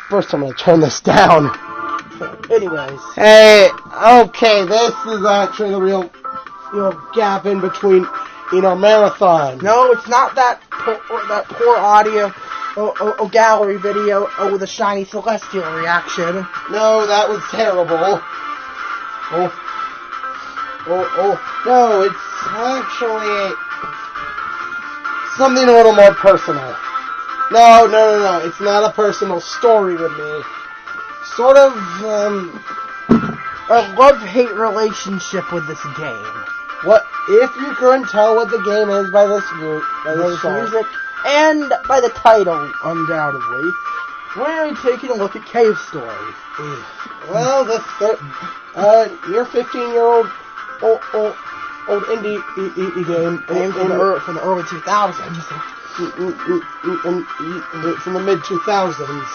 First, I'm gonna turn this down. Anyways. Hey, okay, this is actually the real gap in between our marathon. No, it's not that poor audio gallery video with a shiny celestial reaction. No, that was terrible. No, it's actually something a little more personal. No, it's not a personal story with me. Sort of, a love-hate relationship with this game. What, if you couldn't tell what the game is by this music, and by the title, undoubtedly, we're taking a look at Cave Story. Well, your 15-year-old old indie game from the early 2000s. From the mid-2000s.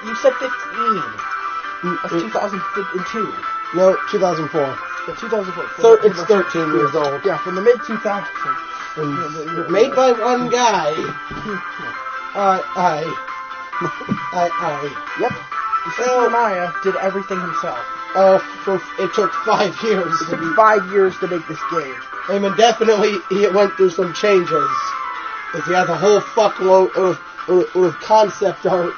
You said 15. That's 2002. No, 2004. Yeah, 2004. It's 13 years old. Yeah, from the mid-2000s. Made by one guy. Yep. Super Maya did everything himself. It took 5 years. It took 5 years to make this game. I mean, definitely he went through some changes. He has a whole fuckload of concept art.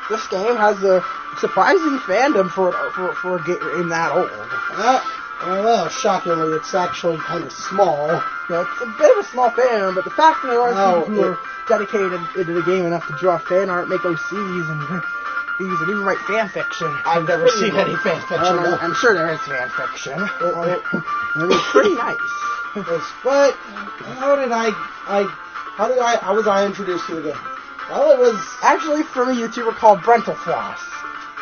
This game has a surprising fandom for a game that old. Well, shockingly, it's actually kind of small. Yeah, it's a bit of a small fandom, but the fact that there are people who are dedicated into the game enough to draw fan art, make OCs, and even write fan fiction. I've never seen any fan fiction. I'm sure there is fan fiction. It's pretty nice. But how was I introduced to the game? Well, it was actually from a YouTuber called Brentalfloss.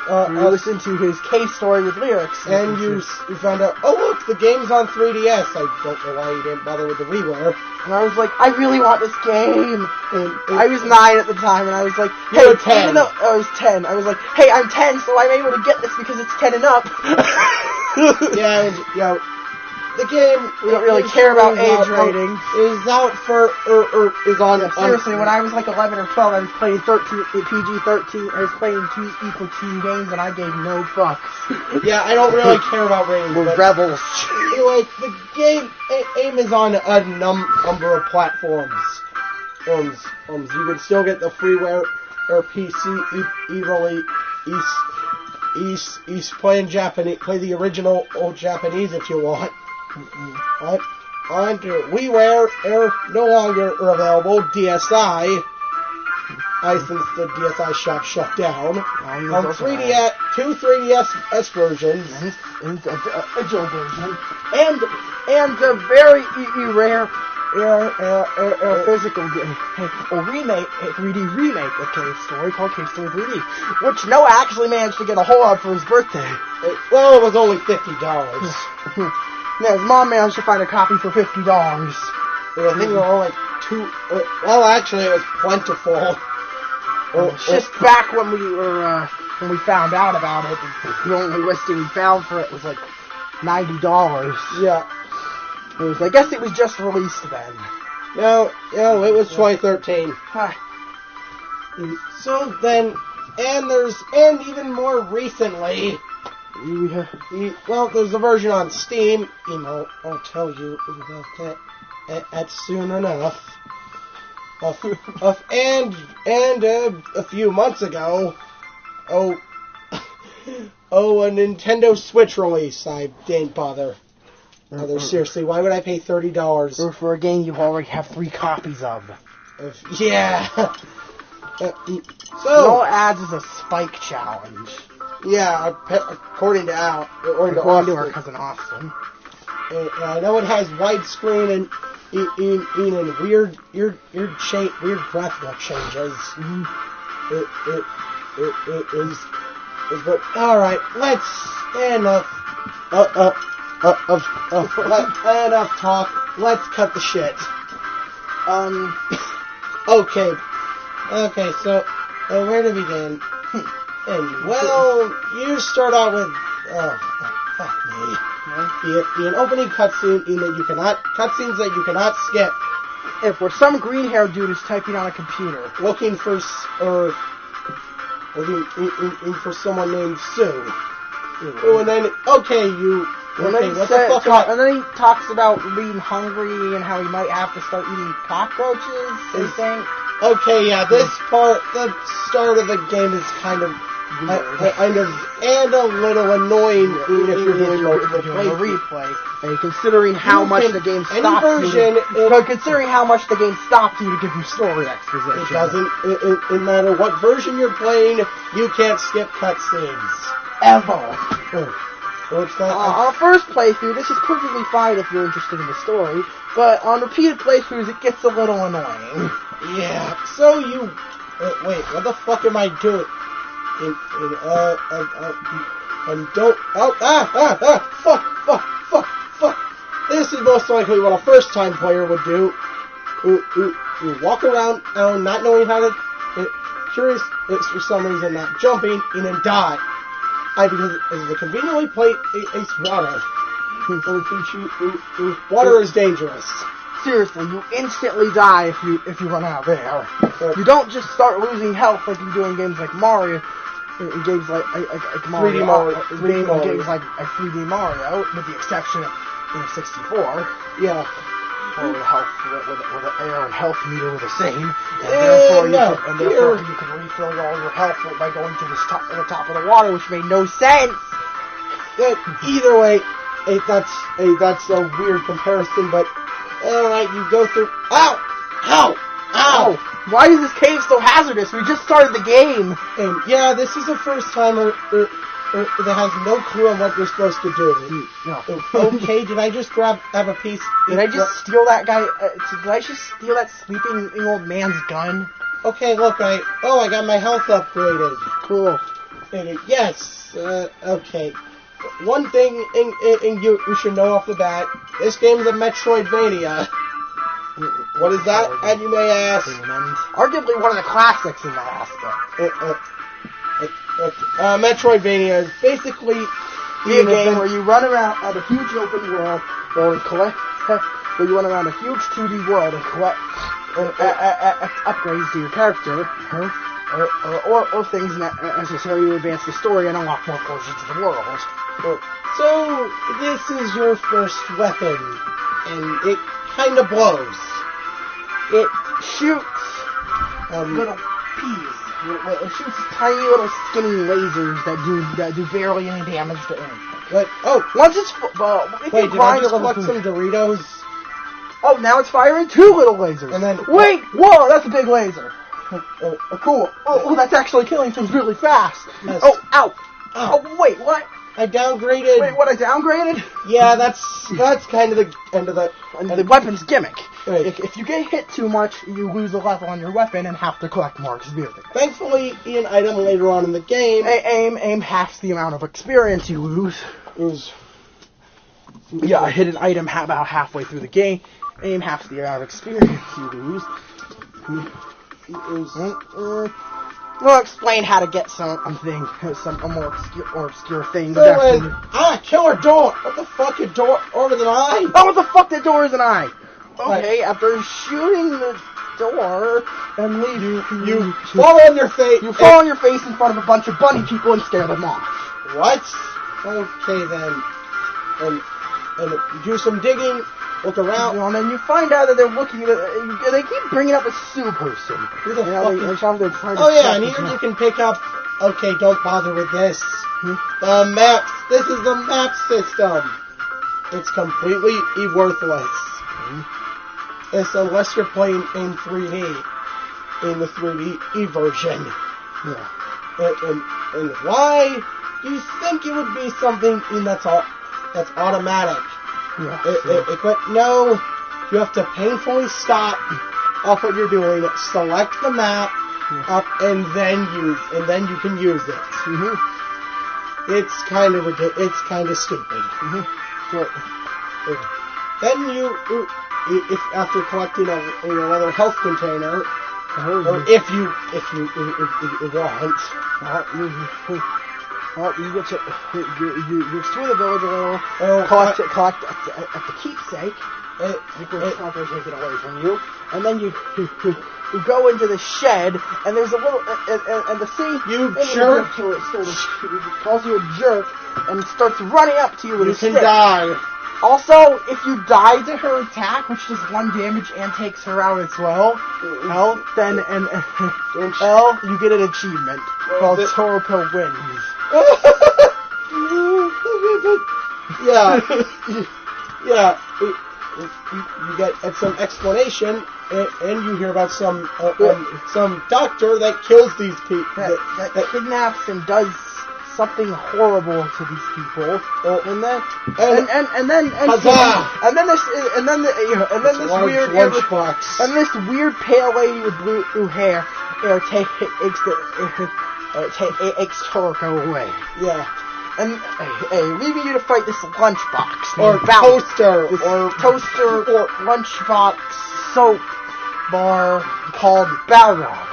You listened to his Cave Story with lyrics, and you found out, oh look, the game's on 3DS. I don't know why you didn't bother with the WiiWare. And I was like, I really want this game. And I was 9 at the time, and I was like, hey, you were 10. I was 10. I was like, hey, I'm 10, so I'm able to get this because it's 10 and up. The game, we don't really care about age rating. Is out for, is on... Yeah, seriously, when I was like 11 or 12, I was playing PG-13, I was playing 2 equal teen games, and I gave no fucks. Yeah, I don't really care about ratings. We're rebels. Anyway, the game aim is on a number of platforms. You can still get the freeware or PC play in Japanese, play the original old Japanese if you want. On WiiWare no longer available. DSi, since the DSi shop shut down. On 3DS, 2 3DS versions, and a Joe version, and a very rare physical game, a 3D remake of Cave Story called Cave Story 3D, which Noah actually managed to get a hold of for his birthday. It was only $50. Yeah, his mom managed to find a copy for $50. I think they were all like 2. Well, actually, it was plentiful. Just back when we found out about it, the only listing we found for it was like $90. Yeah. I guess it was just released then. No, it was 2013. Hi. So then, and even more recently, there's a version on Steam. I'll tell you about that soon enough. And a few months ago, a Nintendo Switch release. I didn't bother. Seriously, why would I pay $30? Or for a game you already have 3 copies of. Yeah. All it adds is a spike challenge. Yeah, according to Al. According to our cousin Austin. I know it has widescreen and weird graphical changes. It is. But alright, let's enough talk. Let's cut the shit. Okay. So where to begin? You start out with fuck me. The opening cutscene cutscenes that you cannot skip. where some green-haired dude is typing on a computer. Looking for someone named Sue. Oh, and then, okay, what the fuck? And then he talks about being hungry and how he might have to start eating cockroaches, I think. Okay, yeah, the start of the game is kind of and a little annoying if you're doing a replay. And considering how much the game stops you, considering how much the game stops you to give you story exposition. It doesn't. It matter what version you're playing, you can't skip cutscenes ever. On first playthrough, this is perfectly fine if you're interested in the story, but on repeated playthroughs, it gets a little annoying. Yeah. So you wait. What the fuck am I doing? Fuck. This is most likely what a first-time player would do. Walk around, not knowing how to, curious, it's for some reason not jumping, and then die. Because it's conveniently placed water. Water is dangerous. Seriously, you instantly die if you run out there. You don't just start losing health like you do in games like Mario. In games like Mario, 3D Mario. Games like 3D Mario, with the exception of 64. Yeah. Where the air and health meter were the same, and therefore you can refill all your health by going to the top of the water, which made no sense. Either way, that's a weird comparison, but alright, you go through. Ow! Why is this cave so hazardous? We just started the game. And yeah, this is a first timer that has no clue on what you're supposed to do. No. Okay, did I just have a piece? Did I just steal that guy? Did I just steal that sleeping old man's gun? Okay, look, I got my health upgraded. Cool. Yes. Okay. One thing you should know off the bat: this game is a Metroidvania. What is that? And you may ask. Arguably one of the classics in that aspect. Metroidvania is basically a game where you run around at a huge open world where you run around a huge 2D world and collect upgrades to your character, or things necessary to advance the story and unlock more portions of the world. So this is your first weapon, and it kind of blows. It shoots little peas. It shoots tiny little skinny lasers that do barely any damage to anything. But once it's wait, did I just collect some Doritos? Oh, now it's firing two little lasers. And then whoa, that's a big laser. Cool. Oh, that's actually killing things really fast. Yes. Oh, ow. Oh, wait, what? I downgraded. Wait, what? I downgraded? Yeah, that's kind of the end of the weapon's gimmick. Right. If you get hit too much, you lose a level on your weapon and have to collect more experience. Thankfully, an item later on in the game. Aim half the amount of experience you lose. Yeah, I hit an item about halfway through the game. Aim half the amount of experience you lose. We'll explain how to get some more obscure things. Killer door! What the fuck, a door over the eye? Oh, what the fuck, that door is an eye! Okay, after shooting the door and leave, you fall on your face. You fall on your face in front of a bunch of bunny people and scare them off. What? Okay then. And do some digging. Look around. And then you find out that they're looking at they keep bringing up a Sue person. Who the fuck? And here you can pick up. Okay, don't bother with this. The maps. This is the map system. It's completely worthless. It's unless you're playing in 3D, in the 3D version. Yeah. And why do you think it would be something that's automatic? Yeah. No, you have to painfully stop off what you're doing, select the map, and then you can use it. Mm-hmm. It's kind of ridiculous. It's kind of stupid. Mm-hmm. Then if after collecting another health container, or if you want. You explore the village a little, collect at the keepsake. Stalker take it away from you, and then you go into the shed, and there's a little, and the sea, you jerk, calls you a jerk, and starts running up to you with a stick. You can die. Also, if you die to her attack, which does 1 damage and takes her out as well, then you get an achievement called Toroko Wins. Yeah. You get some explanation, and you hear about some doctor that kills these people, that kidnaps and does something horrible to these people, and then this weird pale lady with blue hair takes Toroko away. Yeah. And leaving you to fight this lunchbox or toaster or lunchbox soap bar called Balrog.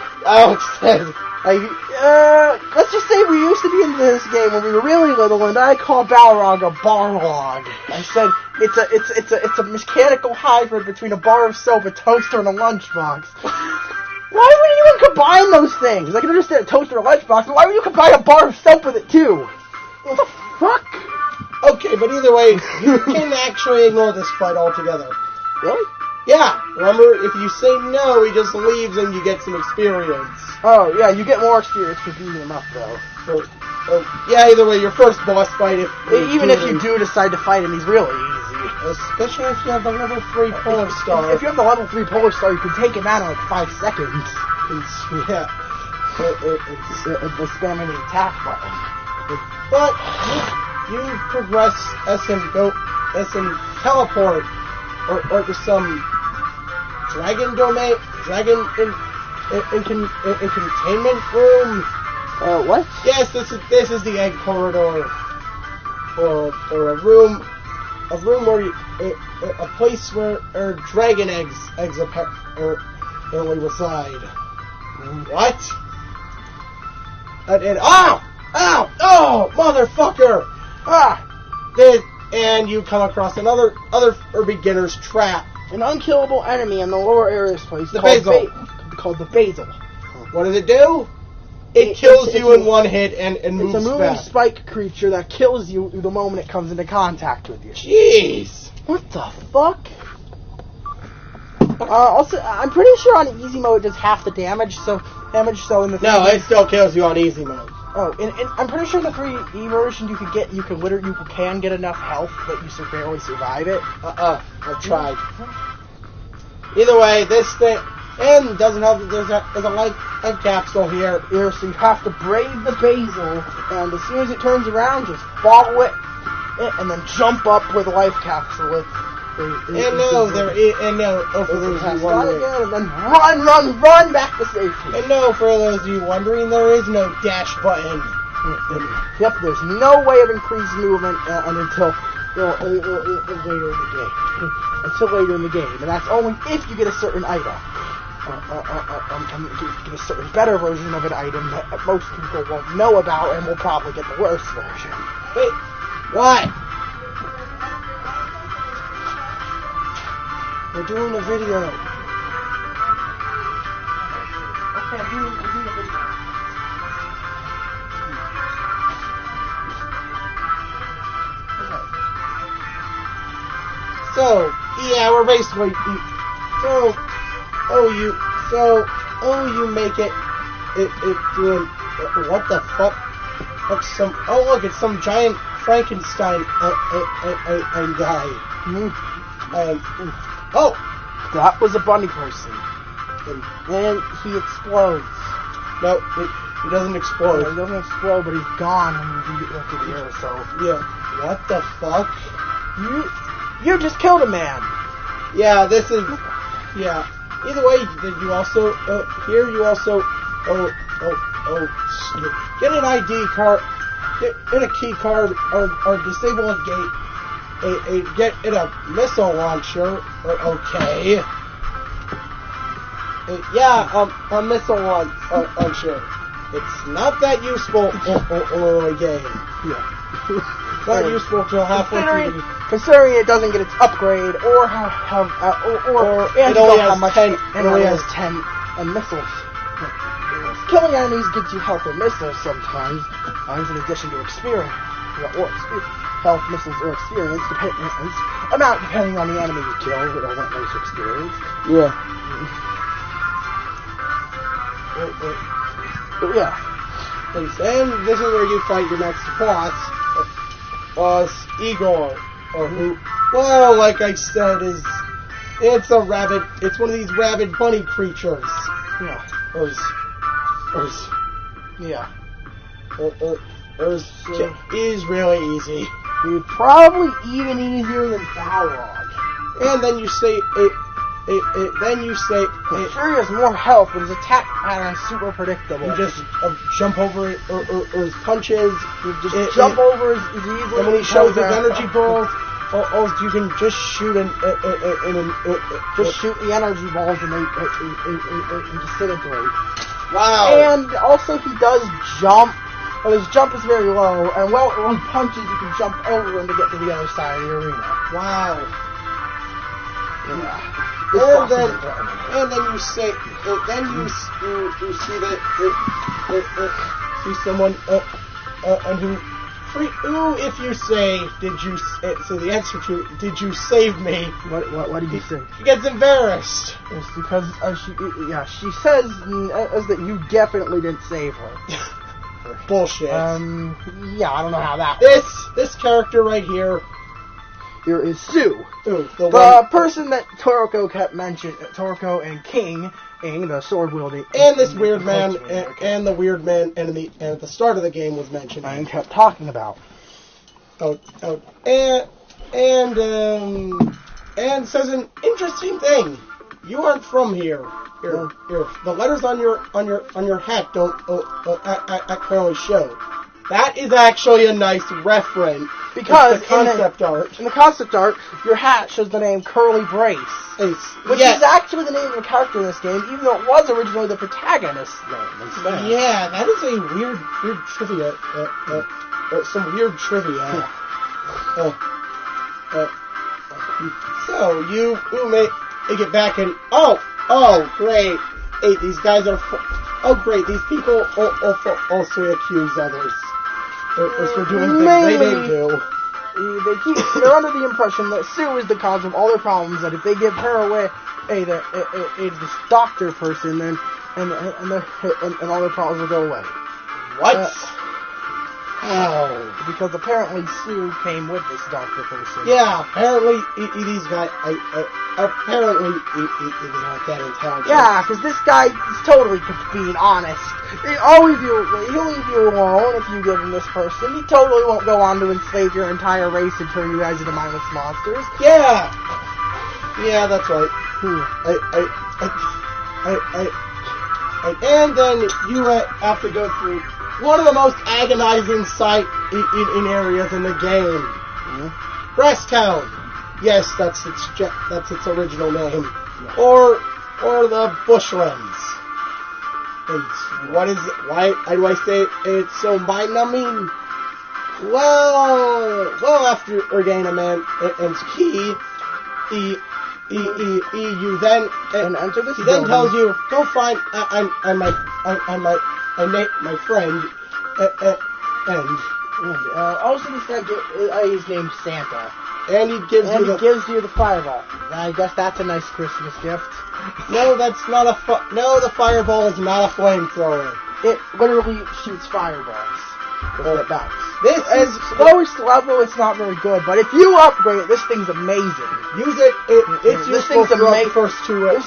Let's just say we used to be in this game when we were really little, and I called Balrog a barlog. I said it's a mechanical hybrid between a bar of soap, a toaster, and a lunchbox. Why would anyone combine those things? I can understand a toaster and a lunchbox, but why would you combine a bar of soap with it too? What the fuck? Okay, but either way, you can actually ignore this fight altogether. Really? Yeah. Remember, if you say no, he just leaves and you get some experience. Oh, yeah, you get more experience for beating him up, though. Yeah, either way, your first boss fight, even if you do decide to fight him, he's really easy. Especially if you have the level 3 Polar Star. If you have the level 3 Polar Star, you can take him out in like 5 seconds. Yeah. By spamming the attack button. But you progress as in teleport or to some dragon domain, in containment room. What? Yes, this is the egg corridor, or a room where a place where dragon eggs apparently reside. What? And oh, motherfucker! And you come across another beginner's trap. An unkillable enemy in the lower area of this place. Called the Basil. What does it do? It kills you in one hit and moves It's a moving fast. spike creature that kills you the moment it comes into contact with you. Jeez! What the fuck? Also, I'm pretty sure on easy mode it does half the damage, so in the... No, it still kills you on easy mode. Oh, I'm pretty sure in the 3E version you can get enough health that you barely survive it. I've tried. Either way, this thing, and doesn't help that there's a life capsule here, so you have to brave the Basil, and as soon as it turns around, just follow it, and then jump up with a life capsule. For those of you wondering. And then run back to safety. And no, for those of you wondering, there is no dash button. Yep, there's no way of increased movement until later in the game. Until later in the game, and that's only if you get a certain item. Get a certain better version of an item that most people won't know about and will probably get the worst version. Wait, what? We're doing a video. Okay, I'm doing a video. So, yeah, we're basically... you make it doing... What the fuck? Look, it's some giant Frankenstein guy. That was a bunny person. And he explodes. No, he doesn't explode. No, he doesn't explode, but he's gone when you get to the air, so... Yeah, what the fuck? You just killed a man! Yeah, this is... Yeah. Either way, you also... here you also... Get an ID card... Get a key card, or disable a gate. Get a missile launcher. Okay. A missile launcher. It's not that useful in a game. Yeah. It's not useful till halfway through. considering it doesn't get its upgrade or it only has 10 missiles. Killing enemies gives you health or missiles sometimes, in addition to experience, health, missiles, or experience, depending on the enemy you kill, or what makes experience. Yeah. But yeah. And this is where you fight your next boss, Igor, or who, well, like I said, it's one of these rabid bunny creatures. Yeah. Is really easy. Probably even easier than Balrog. And then you say sure, he has more health, but his attack pattern is super predictable. You just jump over it, or his punches. You just jump over his easily. And when he shows his energy balls, you can just shoot shoot the energy balls and they disintegrate. Wow. And also he does jump. Well, his jump is very low, and when he punches, you can jump over him to get to the other side of the arena. Wow. Yeah. And then you say, you see that see someone, and who, if you say, so the answer to, did you save me? What did you say? She gets embarrassed. It's because she says that you definitely didn't save her. Bullshit. I don't know how that works. This character right here. Here is Sue. The person that Toroko kept mentioning, Toroko and King, the sword wielding, and this weird man, and the weird man, and at the start of the game was mentioned, and kept talking about. And says an interesting thing. You aren't from here. Here. The letters on your hat don't clearly show. That is actually a nice reference. Because the concept art. In the concept art, your hat shows the name Curly Brace. Which is actually the name of the character in this game, even though it was originally the protagonist's name instead. Yeah, that is a weird trivia. Some weird trivia. So, you make it back and... Oh, great. Hey, these guys are... great, these people also accuse others. For doing things they didn't do. They're under the impression that Sue is the cause of all their problems, that if they give her away, this doctor person, then and all their problems will go away. What? Because apparently Sue came with this doctor person. Yeah, apparently these guys, apparently he's not that intelligent. Yeah, because this guy is totally being honest. He'll leave you alone if you give him this person. He totally won't go on to enslave your entire race and turn you guys into mindless monsters. Yeah, that's right. And then you have to go through one of the most agonizing sight in areas in the game. Mm-hmm. Grass Town. Yes, that's its original name. Yeah. Or the Bushlands. And what is it? Why do I say it's so mind-numbing? Well, after regaining a man and key, you then enter this. He then tells you, go find my friend, also this guy he's named Santa. And he gives you the fireball. I guess that's a nice Christmas gift. No, that's not the fireball is not a flamethrower. It literally shoots fireballs. It bounce. This is lowest level. It's not very good, but if you upgrade it, this thing's amazing. Use it. It's this thing's amazing. This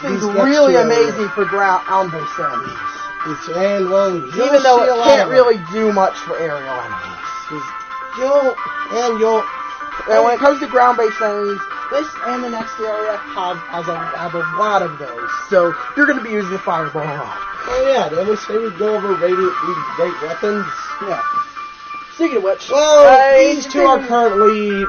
thing's really amazing for ground-based enemies. And even though it can't really do much for aerial enemies. And when it comes to ground-based enemies, this and the next area have a lot of those. So you're going to be using the fireball a lot. Oh yeah, didn't we say we'd go over these great weapons? Yeah. Speaking of which, these two are currently...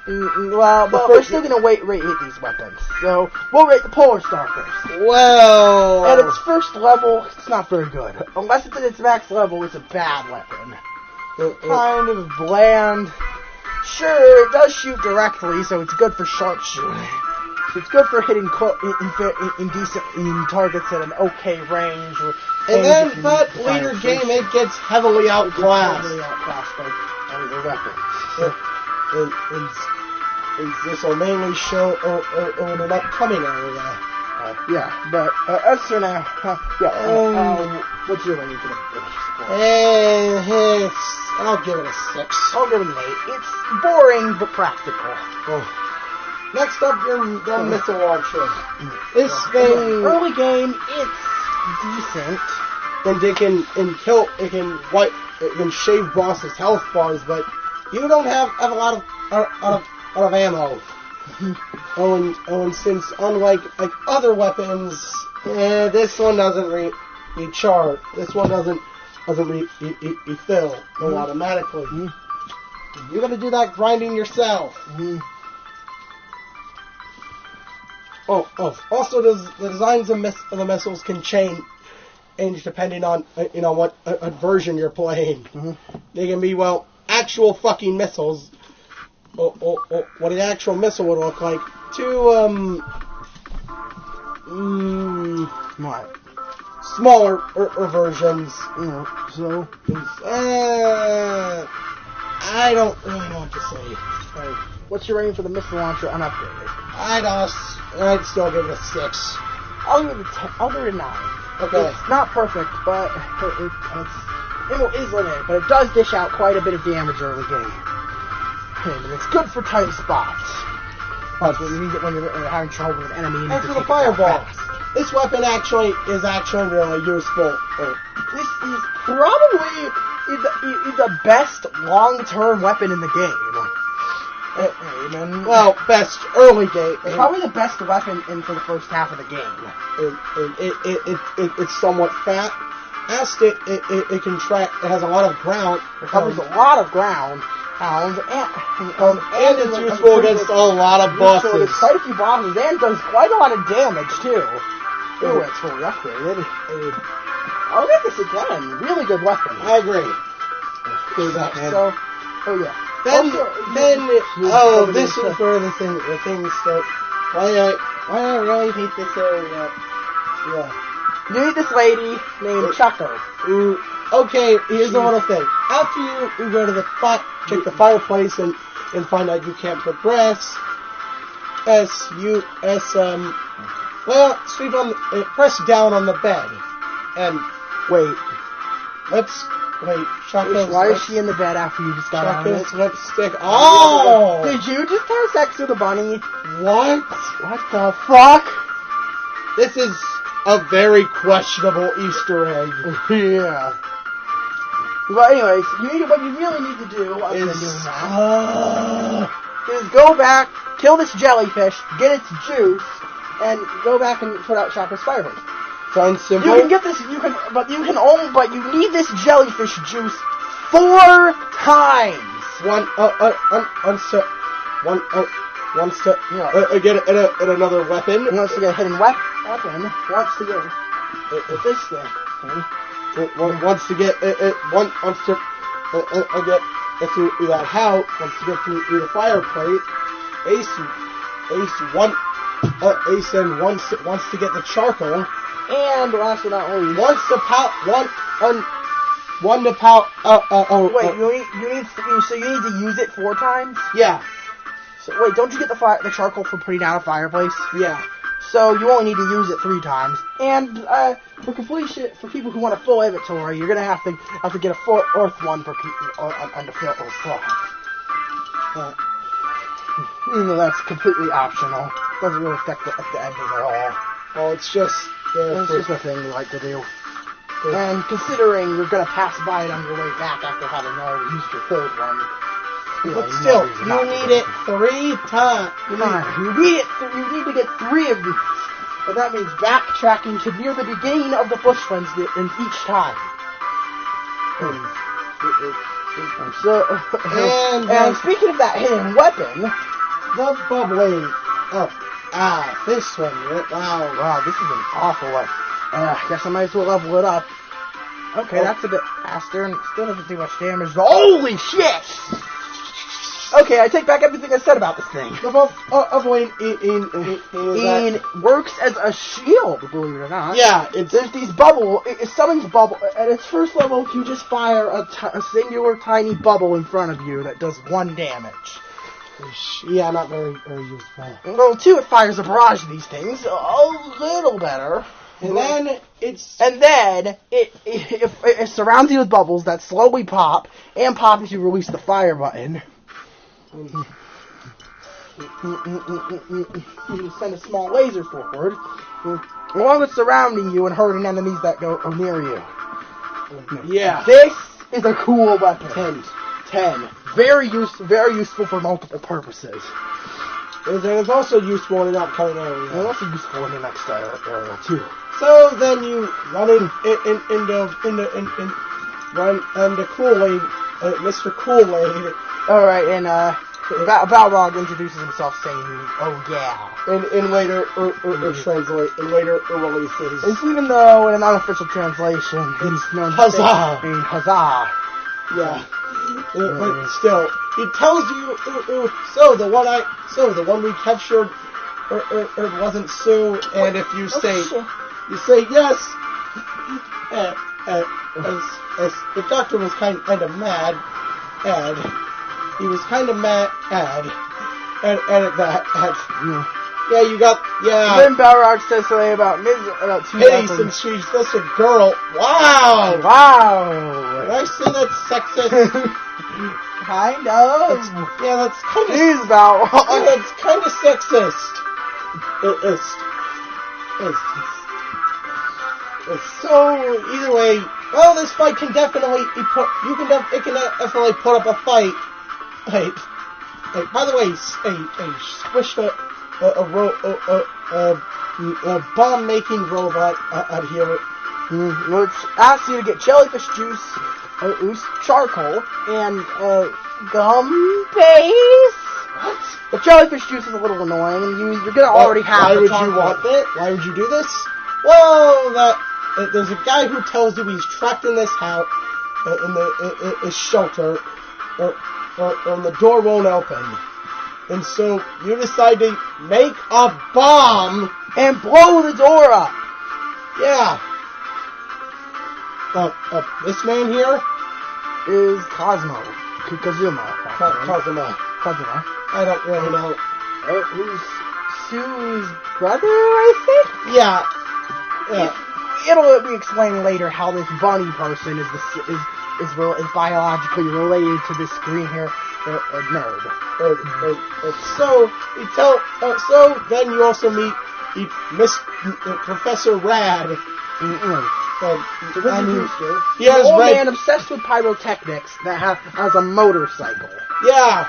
but we're still going to rate these weapons. So we'll rate the Polar Star first. Well... At its first level, it's not very good. Unless it's at its max level, it's a bad weapon. Kind of bland. Sure, it does shoot directly, so it's good for sharpshooting. So it's good for hitting in targets at an okay range. And then that later game, it gets heavily outclassed. By other weapons. And this will mainly show in an upcoming area. But as for now, what's your rating for the I'll give it a 6. I'll give it an 8. It's boring, but practical. Oh. Next up, your missile launcher. This thing... Early game, it's decent. And it can shave bosses' health bars, but you don't have a lot of ammo. And since unlike other weapons, this one doesn't recharge. This one doesn't refill automatically. Mm-hmm. You got to do that grinding yourself. Mm-hmm. Also, the designs of the missiles can change depending on what version you're playing. Mm-hmm. They can be actual fucking missiles. What an actual missile would look like. Smaller versions. So I don't really know what to say. What's your rating for the missile launcher unupgraded? I'd still give it a 6. I'll give it a 9. Okay. It's not perfect, but it is limited, but it does dish out quite a bit of damage early game. And it's good for tight spots. That's what you need it when you're having trouble with an enemy. And for the fireball, this weapon is actually really useful. This is probably the best long-term weapon in the game. Best early game. It's probably the best weapon for the first half of the game. It's somewhat fast. It can track. It has a lot of ground. It covers a lot of ground. And it's useful against a lot of bosses. There's quite a few bosses, and does quite a lot of damage too. Ooh, it's fully upgraded. I'll get this again. Really good weapon. I agree. This is where the things start. Why I really hate this area. Yeah. You need this lady named Choco. Okay, here's the little thing. After you go to check the fireplace and find out you can't progress, press down on the bed. And why is she in the bed after you just got out of it? Lipstick. Oh! Did you just have sex with a bunny? What? What the fuck? This is a very questionable Easter egg. Yeah. Well, anyways, what you really need to do is go back, kill this jellyfish, get its juice, and go back and put out Choco's fireplace. Sounds simple. You can get this. But you need this jellyfish juice 4 times. Get another weapon. Wants to get a hidden weapon. Wants to get this thing. Wants to get through that house. Wants to get through the fireplace. Ace wants to get the charcoal. And last but not least, you need to use it 4 times. Yeah. So wait, don't you get the charcoal for putting out a fireplace? Yeah. So you only need to use it 3 times. And for completion, for people who want a full inventory, you're gonna have to get a 4th one for on the fill slot. Even though that's completely optional, doesn't really affect the ending at all. Well, it's just a thing we like to do. And considering you're gonna pass by it on your way back after having already used your 3rd one. But still, you need it 3 times. You need to get 3 of these. But that means backtracking to near the beginning of the bush runs in each time. And speaking of that hidden weapon, the bubbling up. This one. Wow, this is an awful one. I guess I might as well level it up. Okay, that's a bit faster and still doesn't do much damage. Holy shit! Okay, I take back everything I said about this thing. The Void works as a shield, believe it or not. Yeah, there's these bubble. It summons bubble. At its first level, you just fire a singular tiny bubble in front of you that does 1 damage. Yeah, not very useful. Level 2, it fires a barrage of these things, a little better. And then it surrounds you with bubbles that slowly pop as you release the fire button. You send a small laser forward, along with surrounding you and hurting enemies that go near you. Yeah. This is a cool weapon. 10. Very useful for multiple purposes. And it's also useful in an upcoming area. It's also useful in the next area too. So then you run into Kool-Aid, Mr. Kool-Aid. Alright, and Balrog introduces himself saying, "Oh yeah," in later releases. It's even though in an unofficial translation it's known as Huzzah. Yeah. But still, he tells you, so the one we captured wasn't Sue, and if you say yes, as the doctor was kind of mad, and he was kind of mad, and at that, yeah, you got, yeah. Then Balrog says something about two Pity, since she's just a girl. Wow! Did I say that's sexist? Kind of. That's kind of. Please, Balrog. That's kind of sexist. So either way, well, this fight can definitely put up a fight. Hey, by the way, squished a bomb-making robot out here. Which asks you to get jellyfish juice, charcoal, and gum paste. What? The jellyfish juice is a little annoying, and you're gonna already have. Why would you want that? Why would you do this? Well, there's a guy who tells you he's trapped in this house, in the shelter, and the door won't open. And so you decide to make a bomb and blow the door up. Yeah. This man here is Kazuma. Kazuma. I don't really know. Who's Sue's brother, I think? Yeah. It'll be explained later how this bunny person is biologically related to this green hair nerd. So then you also meet Professor Rad. He has an old man obsessed with pyrotechnics that has a motorcycle. Yeah.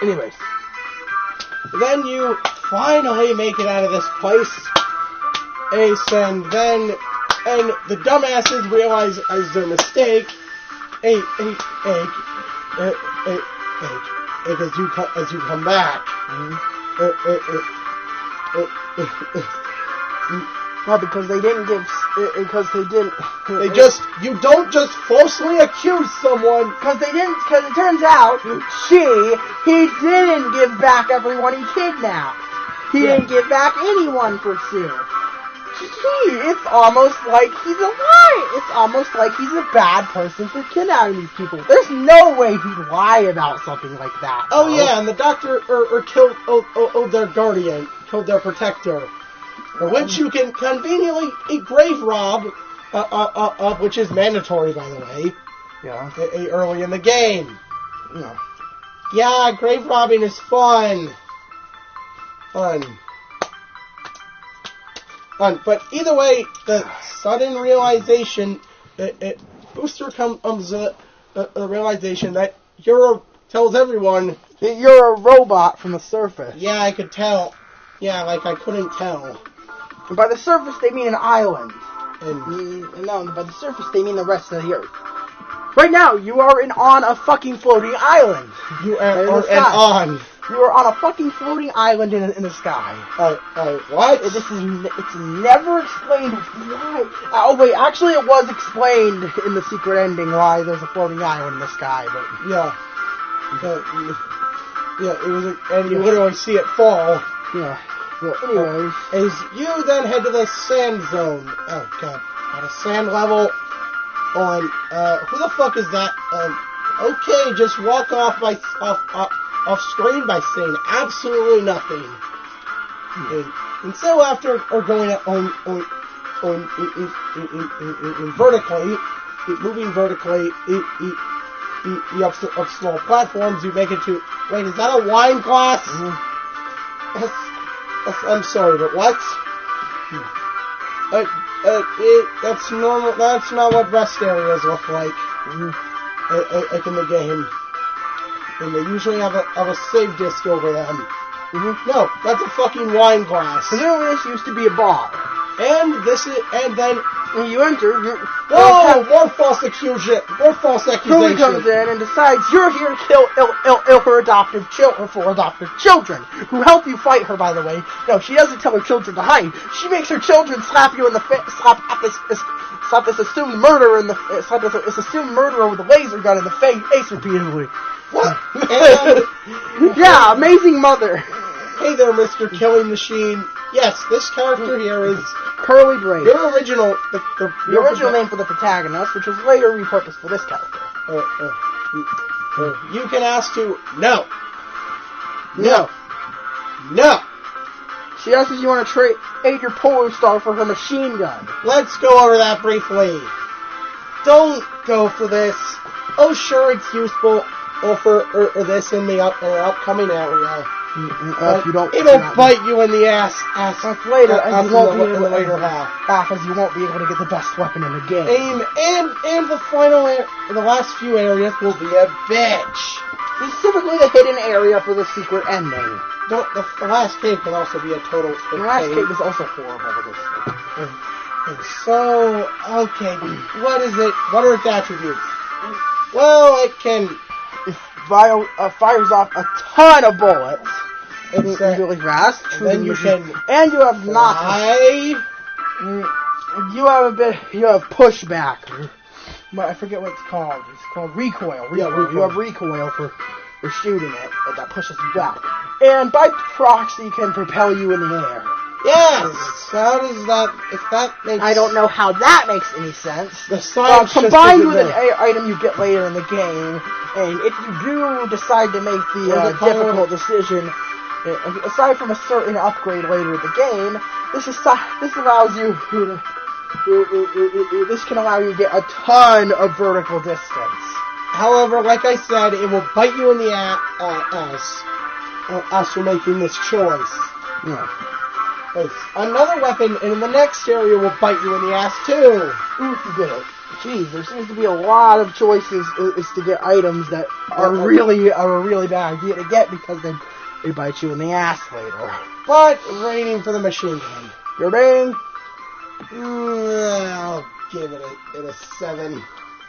Anyways, then you finally make it out of this place, Ace, and the dumbasses realize as their mistake. As you come back. Well, because they didn't give. You don't just falsely accuse someone. Because it turns out he didn't give back everyone he kidnapped. He didn't give back anyone for Sue. It's almost like he's a lie. It's almost like he's a bad person for kidnapping these people. There's no way he'd lie about something like that. Oh yeah, and the doctor killed their guardian, killed their protector, which you can conveniently grave rob, which is mandatory, by the way. Yeah. Early in the game. Yeah. Yeah, grave robbing is fun. But either way, the sudden realization, Booster comes the realization that tells everyone that you're a robot from the surface. Yeah, I could tell. Yeah, like I couldn't tell. And by the surface, they mean an island. No, by the surface, they mean the rest of the Earth. Right now, you are on a fucking floating island. You are on You are on a fucking floating island in the sky. What? It's never explained why. Oh wait, actually it was explained in the secret ending why there's a floating island in the sky, but yeah, it was, and you literally see it fall. Yeah. But anyways, as you then head to the sand zone. Oh god, at a sand level on who the fuck is that? Okay, just walk off screen by saying absolutely nothing. And so after going vertically, moving vertically, up small platforms, you make it to. Wait, is that a wine glass? I'm sorry, but what? That's normal. That's not what rest areas look like. Like in the game. And they usually have a save disc over them. No, that's a fucking wine glass. Presumably this used to be a bar. And then when you enter, whoa! More false accusation. Curly comes in and decides you're here to kill her adoptive children, who help you fight her. By the way, no, she doesn't tell her children to hide. She makes her children slap you in the face. Slap this assumed murderer this assumed murderer with a laser gun in the face repeatedly. What? Yeah, amazing mother. Hey there, Mr. Killing Machine. Yes, this character here is Curly Brave. Your original, the original name for the protagonist, which was later repurposed for this character. You can ask to no. She asks if you want to trade your Polar Star for her machine gun. Let's go over that briefly. Don't go for this. Oh, sure, it's useful for this in the upcoming area. If you don't, it'll bite you in the ass later, and you won't be able to later half. Because you won't be able to get the best weapon in the game. And the last few areas will be a bitch. Specifically, the hidden area for the secret ending. The last cave can also be a total. The last cave is also horrible with this. So, okay, what is it? What are its attributes? Well, it can. Fires off a ton of bullets. It's really fast. And you can. And you have fly. You have pushback. I forget what it's called. It's called recoil. Yeah, recoil. You have recoil for shooting it, and that pushes you back. And by proxy, can propel you in the air. Yes. How does that? If that makes. I don't know how that makes any sense. The science combined with an item you get later in the game, and if you do decide to make the difficult decision, aside from a certain upgrade later in the game, this allows you to. This can allow you to get a ton of vertical distance. However, like I said, it will bite you in the ass for making this choice. Yeah. Another weapon in the next area will bite you in the ass too. Oof, you did it. Jeez, there seems to be a lot of choices is to get items that are a really bad idea to get because they bite you in the ass later. But rating for the machine gun. Your rating? I'll give it a 7.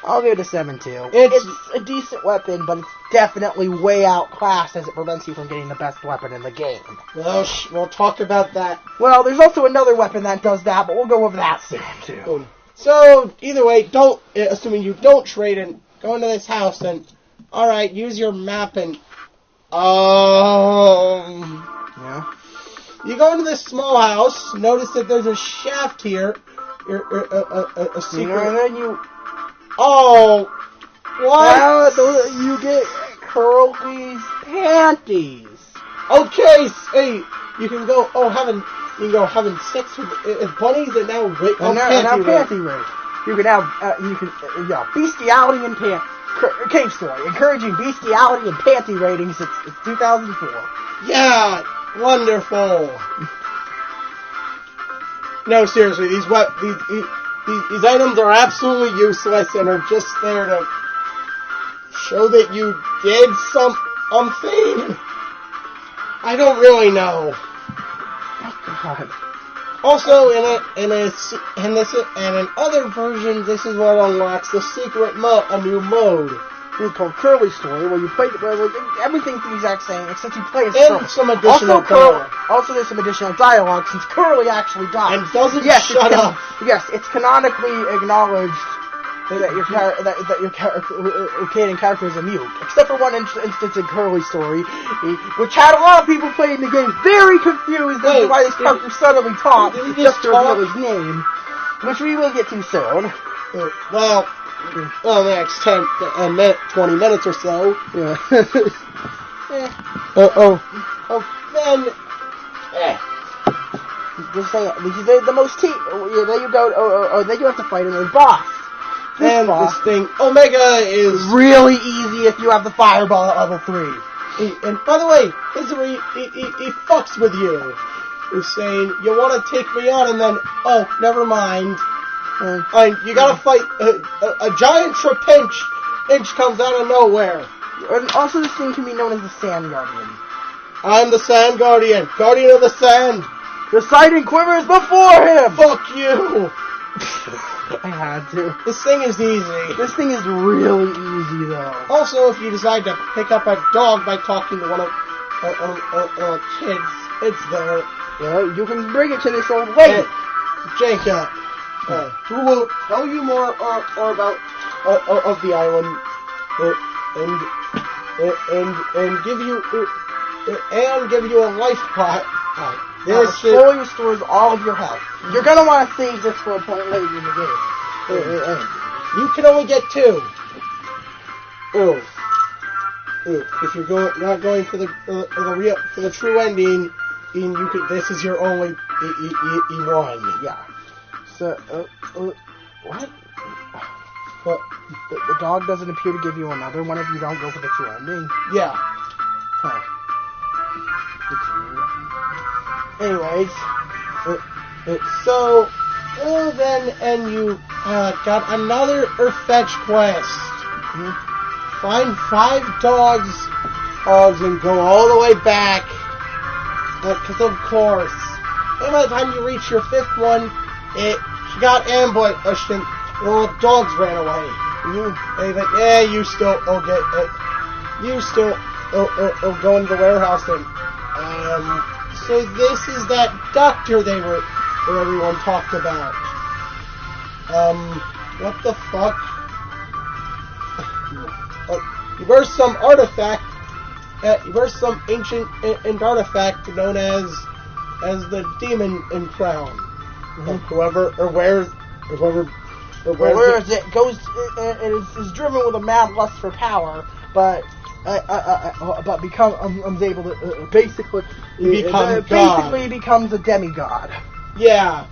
I'll give it a 7 too. It's a decent weapon, but it's definitely way outclassed as it prevents you from getting the best weapon in the game. Well, we'll talk about that. Well, there's also another weapon that does that, but we'll go over that soon too. So, either way, assuming you don't trade and go into this house, then, alright, use your map and, yeah. You go into this small house, notice that there's a shaft here, a secret. And then you... Oh, what? You get Curly's panties. Okay, hey, you can go, you can go having sex with bunnies and now panty rape. You can have, bestiality and cave story, encouraging bestiality and panty ratings. It's 2004. Yeah, wonderful. No, seriously, these items are absolutely useless and are just there to show that you did something. I don't really know. Oh God. Also, in other versions, this is what unlocks the secret a new mode. called Curly Story, where you play, everything's the exact same, except you play as And Curly. some additional dialogue. Also, there's some additional dialogue, since Curly actually dies. And doesn't shut up. Yes, it's canonically acknowledged that your canon character is a mute, except for one instance in Curly Story, which had a lot of people playing the game very confused as to why this character suddenly talked just to reveal his name, which we will get to soon. Well, the next 20 minutes or so. Yeah. Then. Just say the most then you go. Then you have to fight another boss. This thing, Omega, is really easy if you have the fireball at level 3. And by the way, he fucks with you. He's saying, you want to take me on, and then, oh, never mind. You gotta fight a giant Trapinch comes out of nowhere. And also this thing can be known as the Sand Guardian. I'm the Sand Guardian, Guardian of the Sand. The sighting quivers before him! Fuck you! I had to. This thing is easy. This thing is really easy, though. Also, if you decide to pick up a dog by talking to one of kids, it's there. Yeah, you can bring it to this old lady. Jacob, who will tell you more about of the island, and give you a life pot. This slowly restores all of your health. You're gonna want to save this for a point later in the game. You can only get 2. If you're not going for the true ending, you could. This is your only one. Yeah. So, what? What? The dog doesn't appear to give you another one if you don't go for the true ending. Yeah. Huh. Anyways, so then you got another fetch quest. Mm-hmm. Find 5 dogs and go all the way back. Because of course. And by the time you reach your 5th one, she got ambushed and the dogs ran away. Mm-hmm. And he's like, yeah, you still go into the warehouse and so this is that doctor that everyone talked about. What the fuck? Where's some artifact? Where's some ancient artifact known as the demon in crown? Mm-hmm. Where is it? Goes. It is driven with a mad lust for power, but becomes able to basically becomes a demigod. Yeah,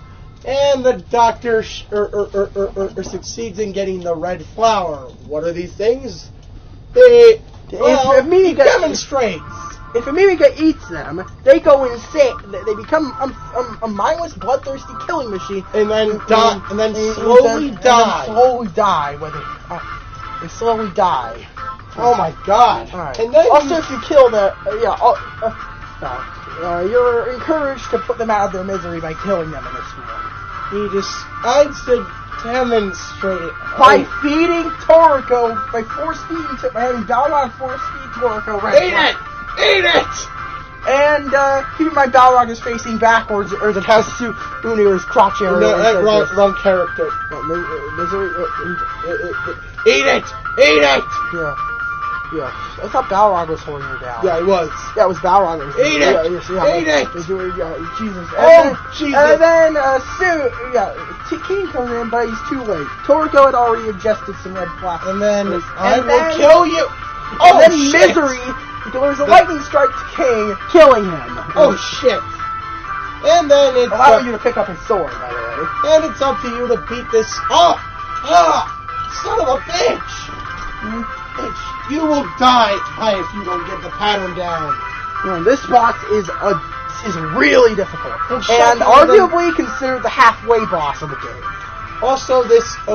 and the doctor succeeds in getting the red flower. What are these things? He demonstrates. If a Mimiga eats them, they go insane. They become a mindless, bloodthirsty killing machine, and then slowly die. They slowly die. Oh my god! Right. And then also, if you kill you're encouraged to put them out of their misery by killing them in this one. He decides to demonstrate it by feeding Toriko, by having Balrog force feed Toriko. Eat it! And keeping my Balrog is facing backwards, or the Unir's crotch area. Wrong character. Misery. Eat it! Yeah. I thought Balrog was holding her down. Yeah, he was. Yeah, it was Balrog. Eat it! Eat it! Jesus. Jesus. And then, King comes in, but he's too late. Toriko had already ingested some red flower. And then, I will kill you! And then Misery delivers a lightning strike to King, killing him. Oh, shit. And then it's... allowing you to pick up his sword, by the way. And it's up to you to beat this... son of a bitch! Bitch, you will die if you don't get the pattern down. This boss is really difficult. And arguably considered the halfway boss of the game. Also,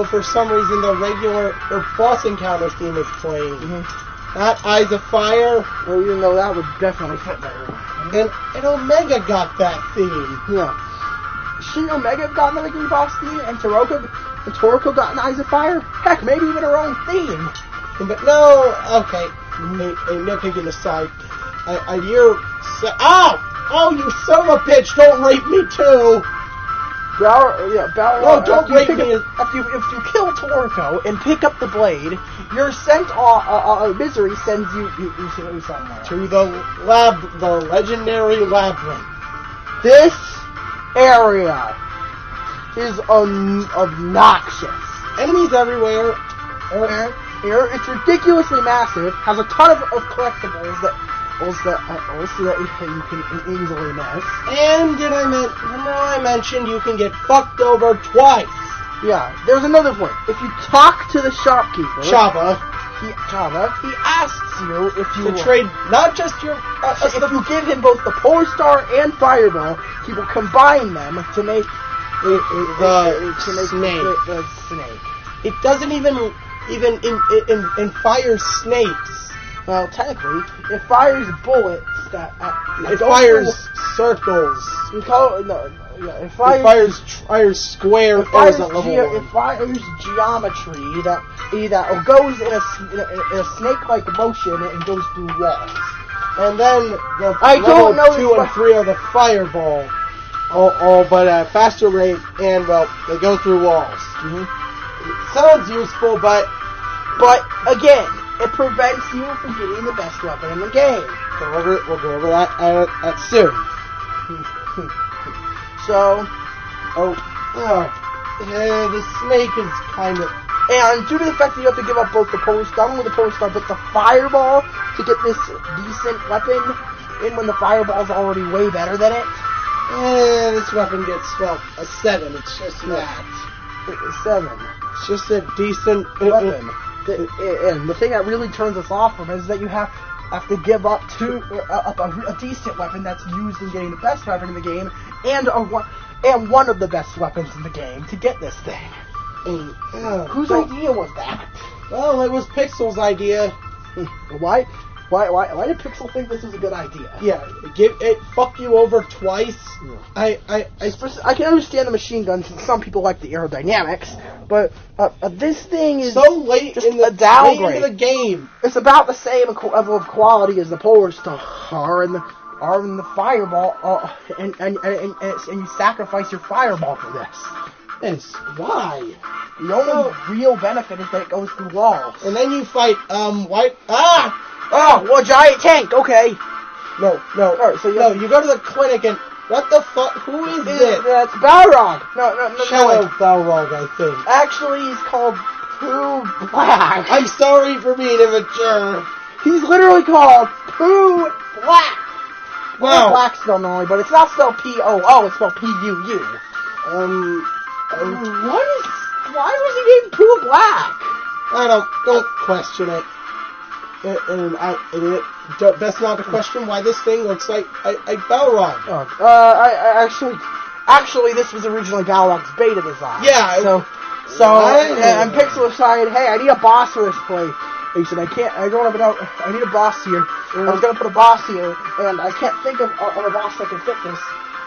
for some reason, the regular boss encounter theme is playing. Mm-hmm. Not Eyes of Fire. Well, even though that would definitely fit better. And Omega got that theme. Yeah. Shouldn't Omega have gotten the regular boss theme, and Toriko got an Eyes of Fire? Heck, maybe even her own theme. But no, okay. A nitpicking aside. Oh, you son of a bitch! Don't rape me too. Balrog. No, don't rape me. If you kill Torko and pick up the blade, you're sent. Misery sends you somewhere To the legendary labyrinth. This area is obnoxious. Enemies everywhere. Here, it's ridiculously massive. Has a ton of collectibles that you can easily miss. And remember I mentioned you can get fucked over twice. Yeah. There's another point. If you talk to the shopkeeper, Chava, he asks you if you to trade not just your. if you give him both the Polar Star and Fireball, he will combine them to make the snake. It doesn't even fire snakes. Well, technically, it fires bullets that. It fires circles. It fires square. It fires geometry that goes in a snake-like motion and goes through walls. And then level 2 and 3 are the fireball. But at a faster rate, and they go through walls. Mm-hmm. It sounds useful, but again, it prevents you from getting the best weapon in the game. We'll go over that soon. So, the snake is kind of. And due to the fact that you have to give up both not only the Polar Star, but the Fireball to get this decent weapon in when the Fireball's already way better than it. This weapon gets, a 7. It's just that. A 7. It's just a decent weapon. And the thing that really turns us off from it is that you have to give up a decent weapon that's used in getting the best weapon in the game, and one of the best weapons in the game to get this thing. Whose idea was that? Well, it was Pixel's idea. Why did Pixel think this was a good idea? Yeah, fuck you over twice. I can understand the machine guns, and some people like the aerodynamics, but this thing is so late just in the downgrade. Late in the game. It's about the same level of quality as the Polar Star and the Fireball, and you sacrifice your Fireball for this. Why? The only real benefit is that it goes through walls. And then you fight Oh, well, giant tank, okay. No. Alright, so you go to the clinic and what the fuck? Who is this? That's Balrog. No. Shadow Balrog, I think. Actually, he's called Pooh Black. I'm sorry for being immature. He's literally called Pooh Black. Wow. Black's spelled normally, but it's not spelled P-O-O, it's spelled P-U-U. Why was he named Pooh Black? Don't question it. Best not to question why this thing looks like a Balrog. Actually, this was originally Balrog's beta design. Yeah. And Pixel decided, hey, I need a boss for this place. He said, I need a boss here. I was gonna put a boss here, and I can't think of a boss that can fit this.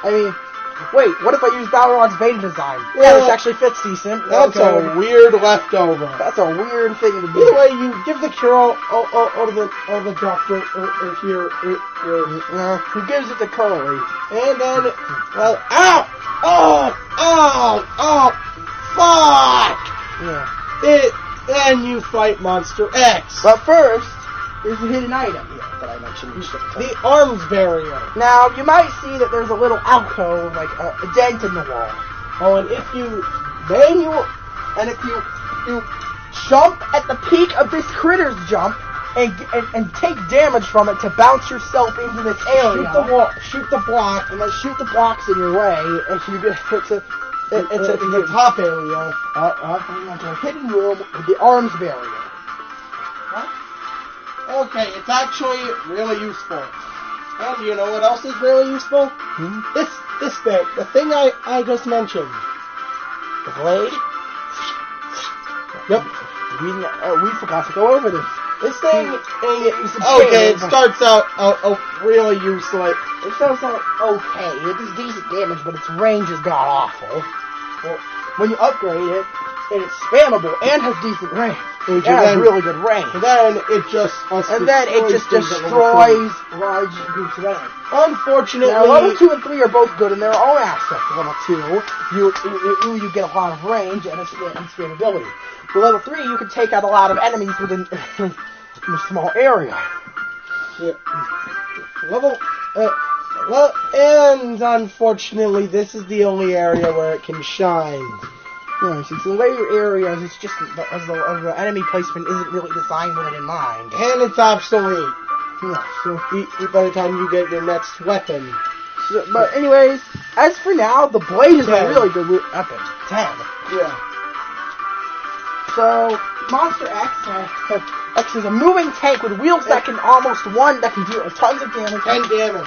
I mean, wait, what if I use Balrog's beta design? Yeah, this actually fits decent. That's a weird leftover. That's a weird thing to do. Anyway, you give the cure to the doctor here. Who gives it to Curly? And then, fuck! Yeah. Then you fight Monster X. But first, there's a hidden item here that I mentioned. The arms barrier. Now, you might see that there's a little alcove, like a dent in the wall. Oh, and if you jump at the peak of this critter's jump and take damage from it to bounce yourself into this area. Shoot the block, and then shoot the blocks in your way, and you get it's the top area. Into a hidden room with the arms barrier. What? Okay, it's actually really useful. And you know what else is really useful? This thing, the thing I just mentioned. The blade? Yep. We forgot to go over this. This thing it starts out really useless. It starts out okay. It does decent damage, but its range is god awful. Well, when you upgrade it, and it's spammable and has decent range. It has really good range. And then it just destroys large groups of enemies. Unfortunately, now, level 2 and 3 are both good in their own aspect. Level 2, you get a lot of range and escapability. With level 3, you can take out a lot of enemies within a small area. Yeah. And unfortunately, this is the only area where it can shine. Right, since the later areas, it's just the enemy placement isn't really designed with it in mind. And it's obsolete. Yeah, so by the time you get your next weapon. So, but anyways, as for now, the blade is a really good weapon. 10. Yeah. So, Monster X is a moving tank with wheels that can deal tons of damage. 10 damage.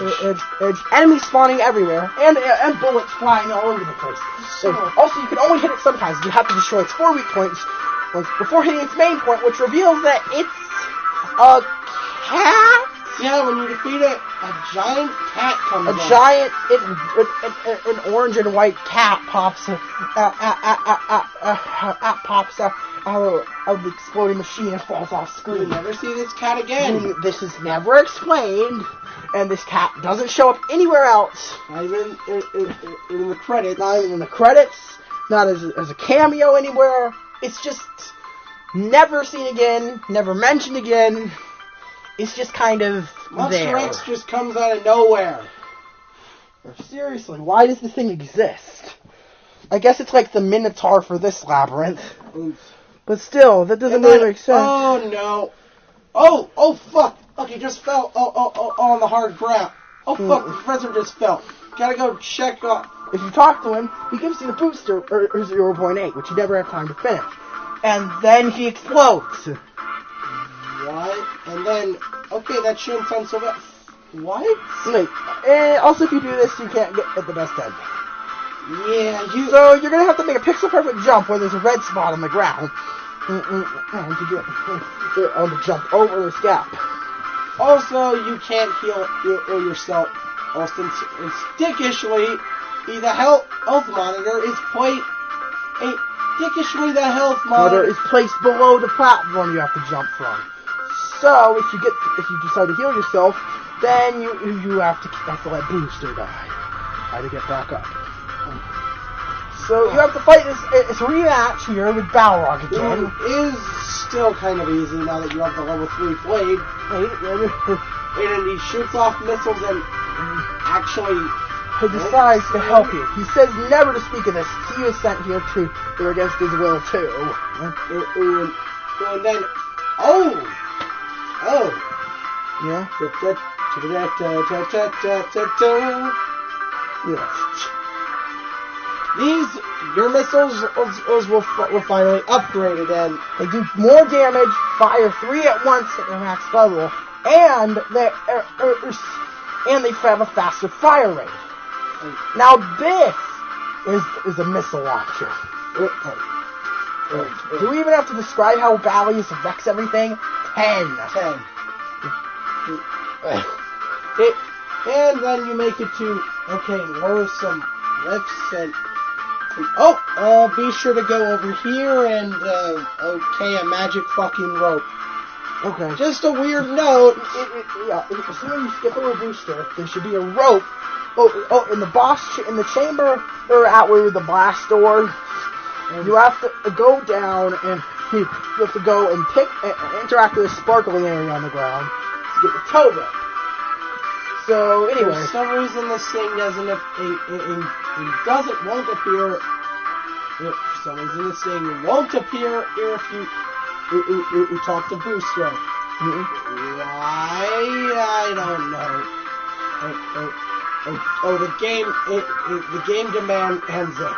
It's enemies spawning everywhere, and bullets flying all over the place. So, also, you can only hit it sometimes. You have to destroy its 4 weak points before hitting its main point, which reveals that it's a cat. Yeah, when you defeat it, a giant cat comes up. An orange and white cat pops out of the exploding machine and falls off screen. You'll never see this cat again. This is never explained, and this cat doesn't show up anywhere else. Not even in the credits. Not even in the credits. Not as a cameo anywhere. It's just never seen again. Never mentioned again. It's just kind of Monster X just comes out of nowhere. Seriously, why does this thing exist? I guess it's like the Minotaur for this labyrinth. Oof. But still, that doesn't really make sense. Oh no. Oh fuck. Look, he just fell on the hard ground. Oh fuck, the professor just fell. Gotta go check up. If you talk to him, he gives you the booster, or 0.8, which you never have time to finish. And then he explodes. What? And then, okay, that shouldn't sound so bad. What? Wait, and also if you do this, you can't get at the best end. Yeah, So you're gonna have to make a pixel-perfect jump where there's a red spot on the ground. And to get on the jump over this gap. Also, you can't heal yourself. Also, dickishly, the health monitor is dickishly the health monitor is placed below the platform you have to jump from. So if you decide to heal yourself, then you have to let Booster die to get back up. So you have to fight this rematch here with Balrog again. It is still kind of easy now that you have the level 3 blade. And he shoots off missiles and actually he decides to help you. He says never to speak of this. He was sent here against his will too. And then yeah. Yes. Your missiles were finally upgraded, and they do more damage, fire 3 at once at their max level, and they have a faster fire rate. Now this is a missile launcher. Do we even have to describe how badly this affects everything? 10. And then you make it to, lower some lifts and be sure to go over here and, a magic fucking rope. Okay. Just a weird note. As soon as you skip over Booster, there should be a rope. In the chamber, or out where the blast door, you have to go down and you have to go and interact with a sparkling area on the ground to get the tow rope. So anyway, for some reason this thing won't appear. For some reason this thing won't appear if you talk to Booster. Why? I don't know. The game demands it.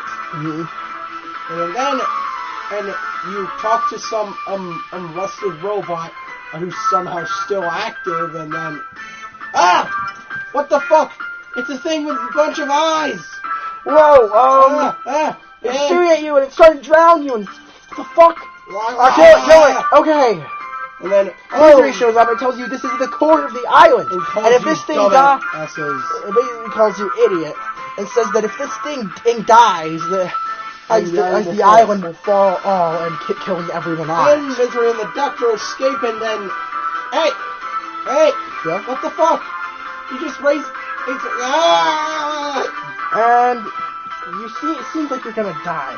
And then you talk to some rusted robot who's somehow still active, and then what the fuck? It's a thing with a bunch of eyes. Whoa! It's shooting at you and it's trying to drown you. And what the fuck? Kill it! Okay. And then Mercury shows up and tells you this is the core of the island. And if this thing dies, it basically calls you idiot and says that if this thing dies, As the island will fall all and killing everyone on and Misery and the Doctor escape, and then... Hey! Yeah? What the fuck? You just raised... And you see, it seems like you're gonna die.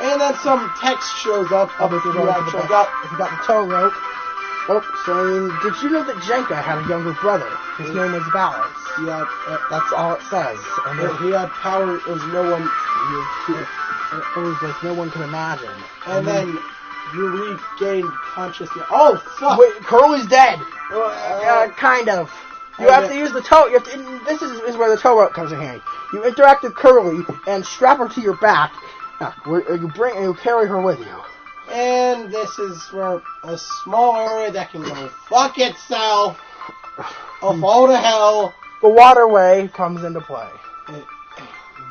And then some text shows up If you got the tow rope. Saying, did you know that Jenka had a younger brother? His name was Balance. Yeah, that's all it says. And he had power as no one... It was like no one can imagine. And then you regain consciousness. Oh, fuck! Wait, Curly's dead! Kind of. You have to use the tow... This is where the tow rope comes in handy. You interact with Curly and strap her to your back. You carry her with you. And this is where a small area that can go fuck itself. Fall to hell. The waterway comes into play.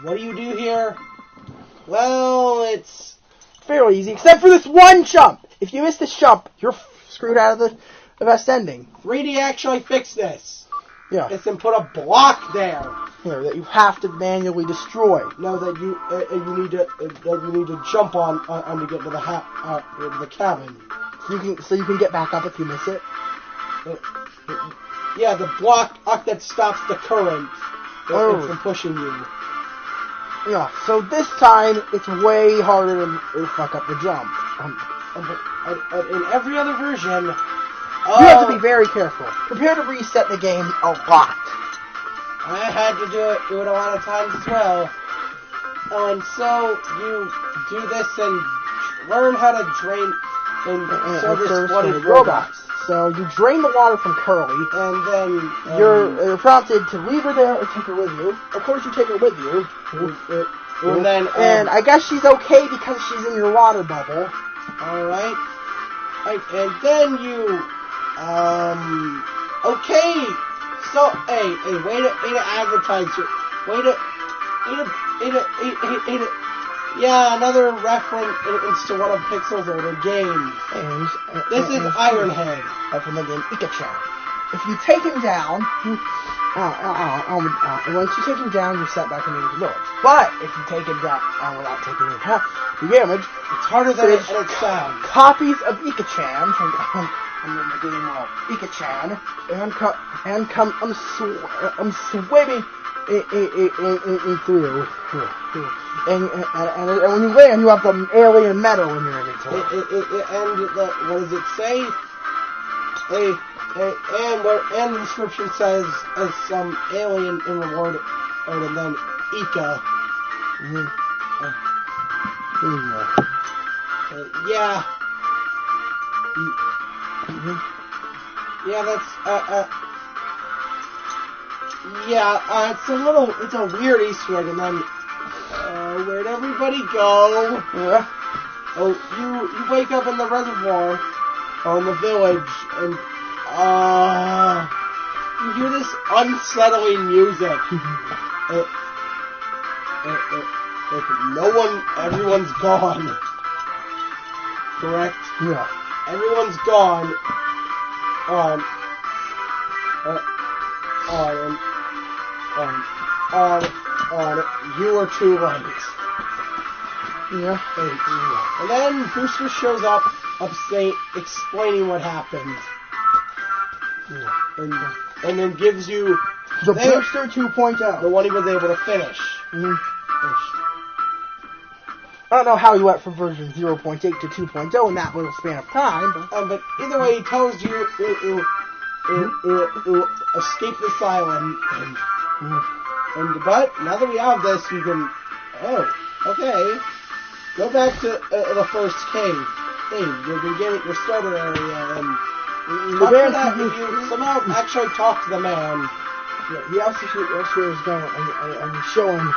What do you do here? Well, it's fairly easy, except for this one jump. If you miss this jump, you're screwed out of the best ending. 3D actually fixed this. Yeah. It's and put a block there. Here, that you have to manually destroy. No, that you need to jump on to get to the cabin. So you can get back up if you miss it. Yeah, the block that stops the current from pushing you. Yeah. So this time it's way harder to fuck up the jump. But in every other version, you have to be very careful. Prepare to reset the game a lot. I had to do it a lot of times as well. And so you do this and learn how to drain and service flooded robots. So you drain the water from Curly, and then you're prompted to leave her there or take her with you. Of course, you take her with you. And I guess she's okay because she's in your water bubble. All right. And then you okay. So, hey, way to advertise your, yeah, another reference to one of Pixel's older games. This is Ironhead. From the game Ika-chan. If you take him down, once you take him down, you're sent back into the village. But if you take him down without taking him down, you damage. It's harder than it sounds. Copies of Ika-chan from the game of Ika-chan and come swimming through. And when you land, you have the alien metal in your inventory. What does it say? And the description says as some alien in the word, and then Ika. Yeah. Yeah, that's it's a weird Easter egg, and then where'd everybody go? Yeah. Oh, you wake up in the reservoir or in the village, and you hear this unsettling music. Everyone's gone. Correct? Yeah. Everyone's gone. You are too late. Yeah. And then Booster shows up, explaining what happened. Yeah. And then gives you the Booster 2.0. The one he was able to finish. I don't know how you went from version 0.8 to 2.0 in that little span of time. But either way, he tells you escape this island. But now that we have this, you can... Oh, okay. Go back to the first cave. Hey, you're beginning your starter area, and you somehow actually talk to the man. Yeah, he asks you where he's going, and you show him.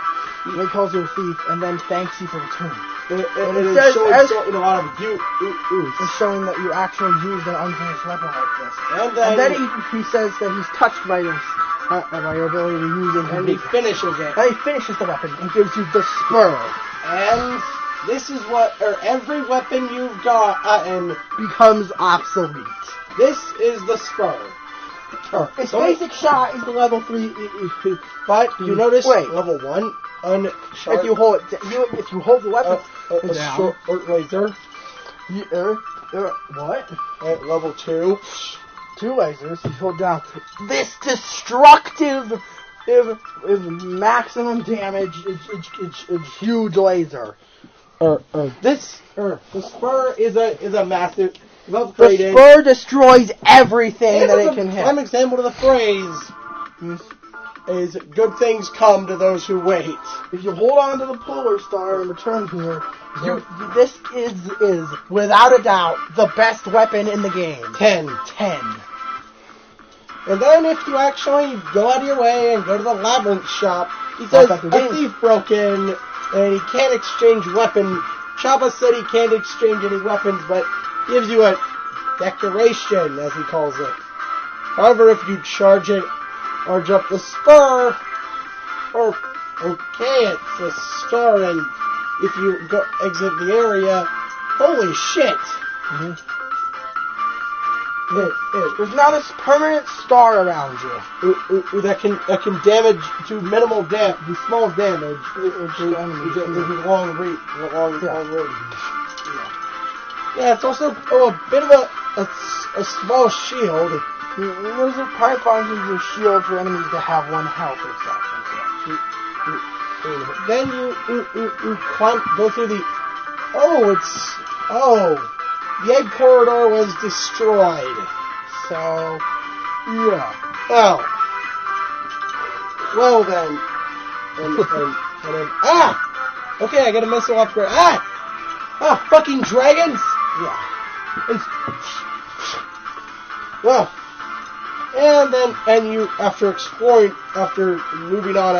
He calls you a thief, and then thanks you for returning. And it's showing a lot of you. It's showing that you actually used an unfinished weapon like this. And then he says that he's touched by your ability to use it. And he finishes it. And he finishes the weapon and gives you the spur. And this is every weapon you've gotten becomes obsolete. This is the spur. Its basic shot is the level 3. But you notice level 1 uncharged. If you hold the weapon a short laser. What? At level 2. 2 lasers. You hold down. This destructive, maximum damage, it's huge laser. The spur is a massive. The spur destroys everything that it can hit. Prime example of the phrase is "good things come to those who wait." If you hold on to the polar star and return here, this is without a doubt the best weapon in the game. 10. And then if you actually go out of your way and go to the labyrinth shop, he says a thief broke in and he can't exchange weapon. Chapa said he can't exchange any weapons, but gives you a decoration, as he calls it. However, if you charge up the spur, it's a star, and if you exit the area, holy shit! There's now this permanent star around you that can damage to minimal damage, to small damage, with long range. Yeah, it's also a bit of a small shield. Those are part functions of shield for enemies to have 1 health or something. Then you climb, go through the. The egg corridor was destroyed. So, yeah. Oh. Well then. And then. Okay, I got a missile upgrade. Fucking dragons! Yeah. Well. And you, after moving on,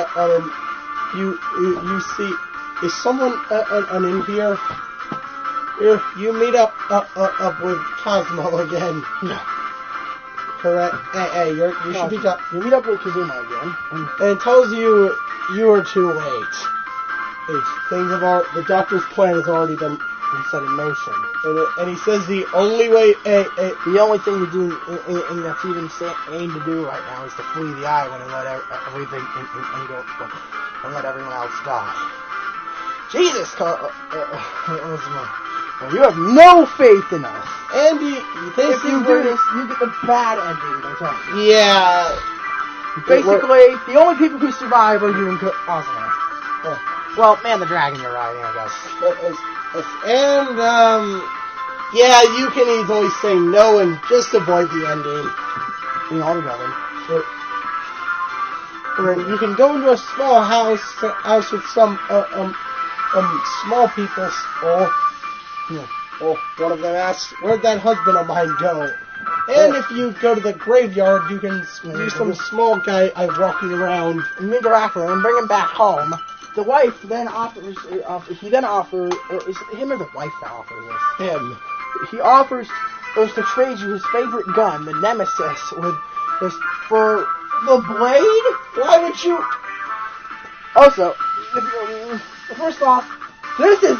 you see, is someone in here? You meet up with Cosmo again. No. Correct. Hey, you should be up. You meet up with Kazuma again, and tells you are too late. The doctor's plan has already been set in motion. And he says the only way, the only thing to do, and that's even sane to do right now, is to flee the island and let everything and let everyone else die. Jesus, you have no faith in us. And if you do this, you get the bad ending. Yeah. Basically, the only people who survive are you and Cosmo. Well, man, the dragon you're riding, I guess. And, you can easily say no and just avoid the ending. Altogether. Or you can go into a small house with some, small people, one of them asks, "Where'd that husband of mine go?" And if you go to the graveyard, you can see some small guy walking around. And interact with him and bring him back home. The wife then offers, is it him or the wife that offers this? Him. He offers to trade you his favorite gun, the Nemesis, for the blade? Why would you? Also, first off, this is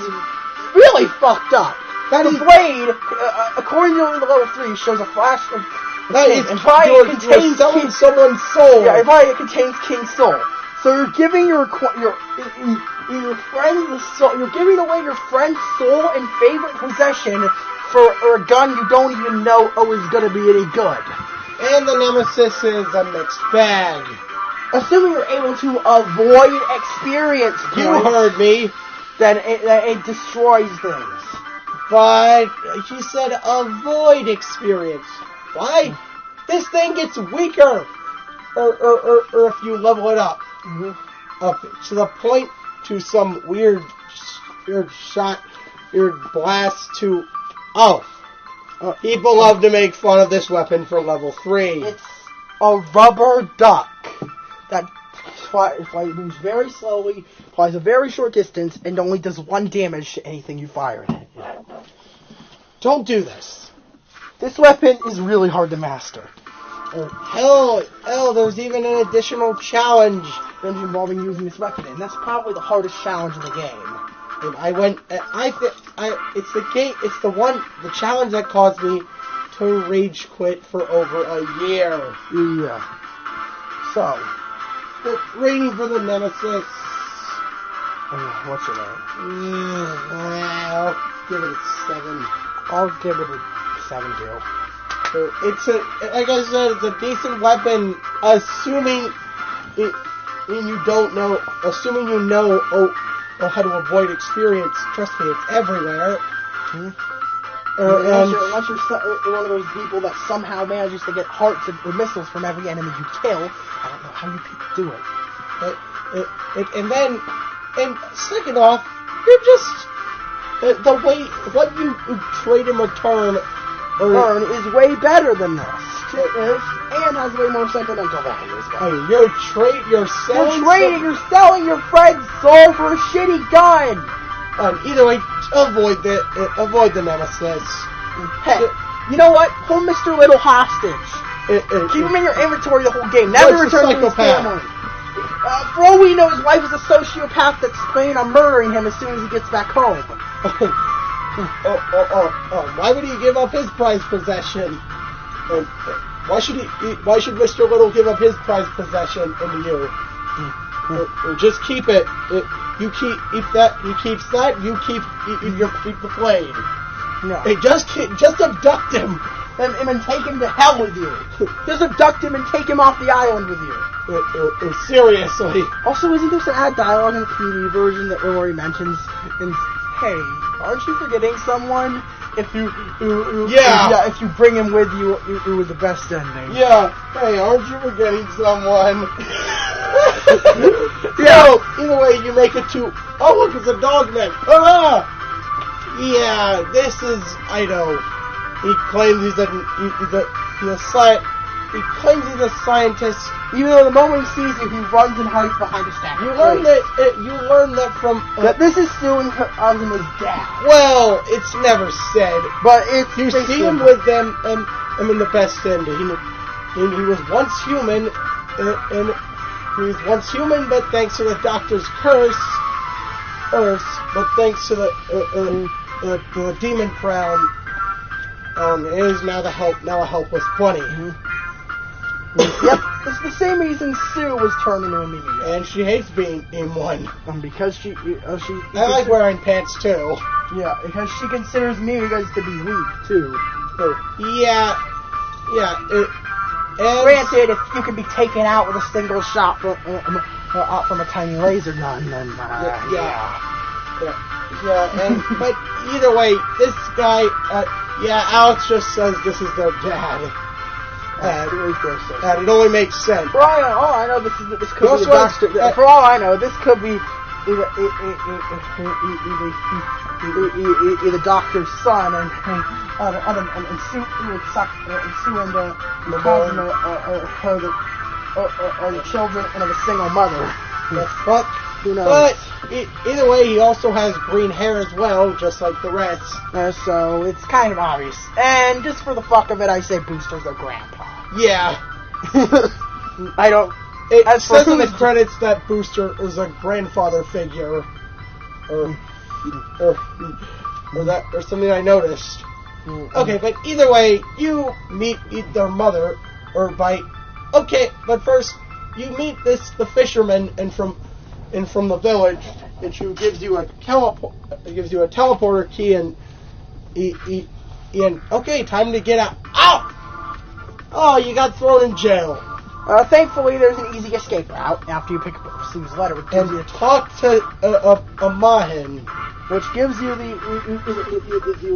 really fucked up. The blade, according to level 3, shows a flash of it contains someone's soul. Yeah, it contains King's soul. So you're giving your friend the soul. You're giving away your friend's soul and favorite possession for a gun you don't even know is going to be any good. And the Nemesis is a mixed bag. Assuming you're able to avoid experience points, you heard me. Then it destroys things. But she said avoid experience. Why? This thing gets weaker. Or if you level it up. Up to the point to some weird blast to... people love to make fun of this weapon for level 3. It's a rubber duck that moves very slowly, flies a very short distance, and only does 1 damage to anything you fire at it. Don't do this. This weapon is really hard to master. Hell, there's even an additional challenge involving using this weapon, and that's probably the hardest challenge in the game. And it's the challenge that caused me to rage quit for over a year. Yeah. So, But rating for the Nemesis. what's your name? I'll give it a 7. I'll give it a 7 too. So it's like I said, it's a decent weapon, assuming you don't know, assuming you know how to avoid experience. Trust me, it's everywhere. Unless you're one of those people that somehow manages to get hearts or missiles from every enemy you kill, I don't know how you people do it. And second off, you're just the way what you trade in return is way better than this, and has way more sentimental value as well. You're selling your friend's soul for a shitty gun. Either way, avoid the Nemesis. Hey, you know what? Hold Mr. Little hostage. Keep him in your inventory the whole game. Never return to his family. For all we know, his wife is a sociopath that's planning on murdering him as soon as he gets back home. Why would he give up his prized possession? Why should Mr. Little give up his prized possession into you? Just keep it. You keep that. He keeps that. You keep the blade. No. Hey, just abduct him and take him to hell with you. Just abduct him and take him off the island with you. Seriously. Also, isn't there some ad dialogue in the TV version that Rory mentions? And hey, aren't you forgetting someone? If you bring him with you, it was the best ending. Yeah. Hey, aren't you forgetting someone? Yeah. So, either way, you make it to. Oh, look, it's a dogman. Ah. Yeah, this is Ido. He claims he's a scientist. Even though the moment he sees you, he runs and hides behind a statue. You learn that from that this is Stu and Azuma's dad. Well, it's never said, but it's you see him with them. I mean, the best end. He was once human, and he was once human, but thanks to the doctor's curse, but thanks to the demon crown, is now a helpless bunny. Yep, it's the same reason Sue was turned into a meme. And she hates being in one. Because she I like wearing pants too. Yeah, because she considers Mimigas to be weak too. Yeah. Granted, if you can be taken out with a single shot from a tiny laser gun, then but either way, this guy, Alex just says this is their dad. And it only makes sense. For all I know, this could be the doctor. For all I know, this could be the doctor's son, and Sue and Cosmo are the children of a single mother. But who knows? But either way, he also has green hair as well, just like the rest. So it's kind of obvious. And just for the fuck of it, I say Booster's a grandpa. Yeah. I don't. It says in the credits that Booster is a grandfather figure, or something I noticed. Mm-hmm. Okay, but either way, you meet their mother, but first you meet the fisherman, and from the village, and she gives you a teleporter key, and okay, time to get out. Ow! Oh, you got thrown in jail. Thankfully, there's an easy escape route after you pick up Sue's letter, which gives you talk to a Mahin, which gives you the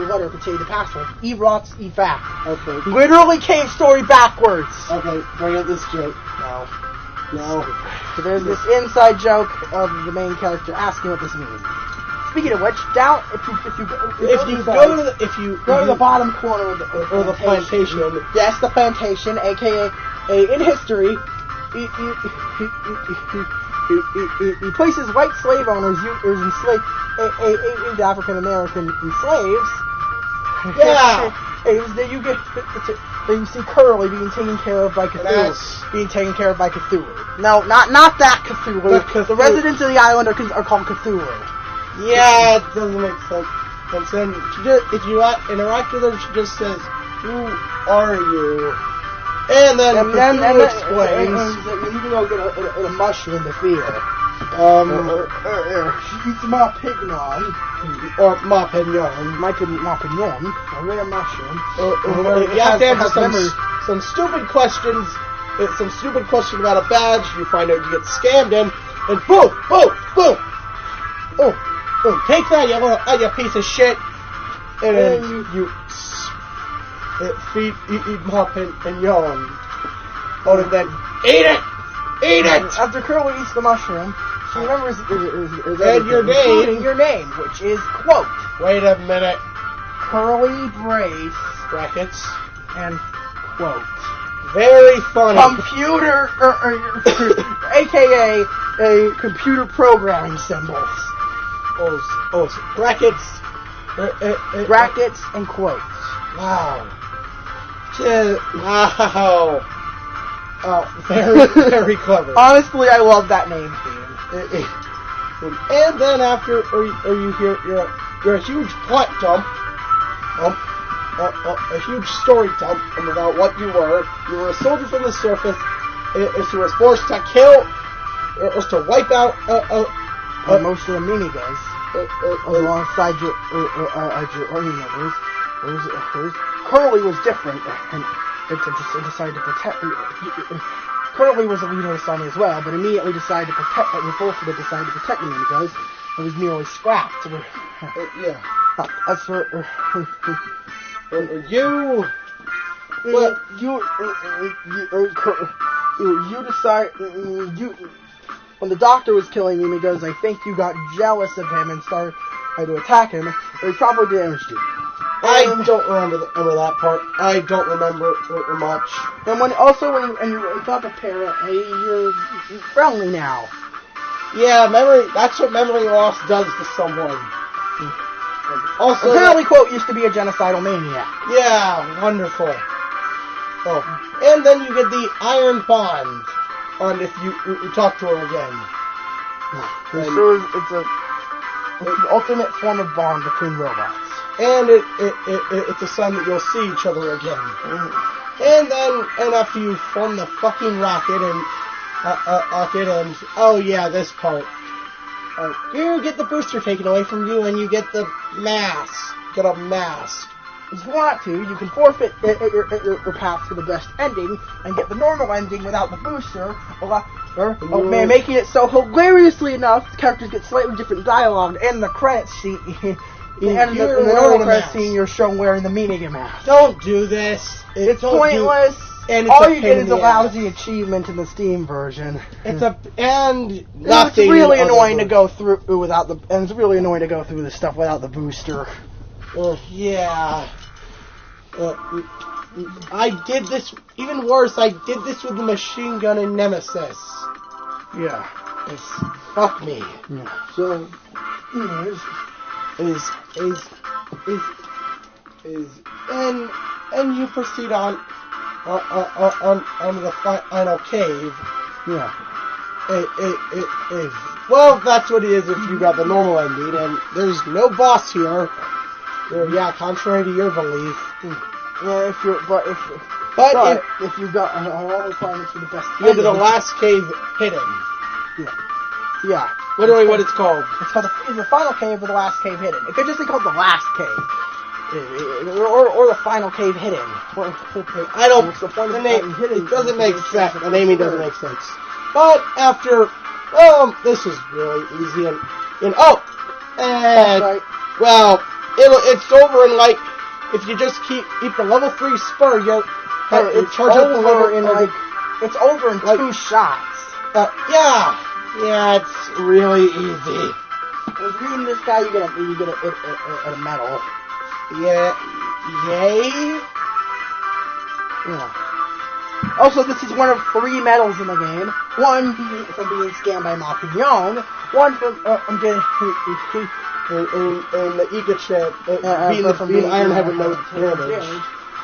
letter containing the password. E-rots, E-fact. Okay. Literally cave story backwards. Okay, bring up this joke. No. So there's this inside joke of the main character asking what this means. Speaking of which, down if you go to the bottom corner of the plantation. Yes, the plantation, aka in history, he places white slave owners enslaved African American slaves. Yeah. You see Curly being taken care of by Cthulhu. No, not that Cthulhu. The residents of the island are called Cthulhu. Yeah, it doesn't make sense. And then if you interact with her, she just says, Who are you? And then Cthulhu explains. You need to go get a mushroom to feed her. She's Ma Pignon. Or Ma Pignon. Ma Pignon. A rare mushroom. You have to answer some stupid questions. Some stupid question about a badge. You find out you get scammed in. And boom! Boom! Boom! Oh! Boom! Take that, you piece of shit! And then you feed Ma Pignon. Oh, and then eat it! Eat it! After Curly eats the mushroom, she remembers and your name. Including your name, which is, quote, wait a minute. Curly Brace. Brackets. And, quote, very funny. Computer, a.k.a. a computer programming symbols. Oh, brackets. Brackets and quotes. Wow. Wow. Oh, very, very clever. Honestly, I love that name theme. And then after, you hear you're a huge plot dump, a huge story dump about what you were. You were a soldier from the surface. You were forced to kill, or to wipe out most of the minigas alongside your army members. Curly was different, and decided to protect. Curly was the leader of the army as well, but immediately decided to protect. Unfortunately, decided to protect the minigas. It was nearly scrapped. Yeah. As for you. Well, you decide when the doctor was killing him, because I think you got jealous of him and started to attack him. He probably damaged you. I don't remember that part. I don't remember much. And when you got the parrot, you're friendly now. Yeah, that's what memory loss does to someone. Also, apparently, quote used to be a genocidal maniac. Yeah, wonderful. Oh, and then you get the iron bond on if you talk to her again. So it's an ultimate form of bond between robots. And it's a sign that you'll see each other again. And after you form the fucking rocket and oh yeah, this part. You get the booster taken away from you, and you get the mask. Get a mask. If you want to, you can forfeit your path to the best ending and get the normal ending without the booster, making it so hilariously enough, the characters get slightly different dialogue and the credits scene. In the normal credits scene, you're shown wearing the Minigun mask. Don't do this. It's pointless. And all you get is a lousy achievement in the Steam version. It's really annoying to go through without the. And it's really annoying to go through this stuff without the booster. Yeah. I did this. Even worse, I did this with the machine gun in Nemesis. Yeah. Fuck me. Yeah. So, and you proceed on the final cave. Yeah. Well, that's what it is if you got the normal ending, and there's no boss here. Yeah, contrary to your belief. Yeah, if you got all the requirements for the best. You go to the last cave hidden. Yeah. Literally what it's called. It's called the final cave or the last cave hidden. It could just be called the last cave. Or the final cave hidden. I don't. What's the point of the name? It doesn't make sense. The naming doesn't make sense. But after, this is really easy and right. Well, it's over in like if you just keep the level 3 spur, it's over in it's over in 2 shots. Yeah, it's really easy. With reading this guy, you get a medal. Yeah, yay. Yeah. Also, this is one of 3 medals in the game. One from being scammed by Mapignon. One from getting the Ega Champ being Ironhead with no damage.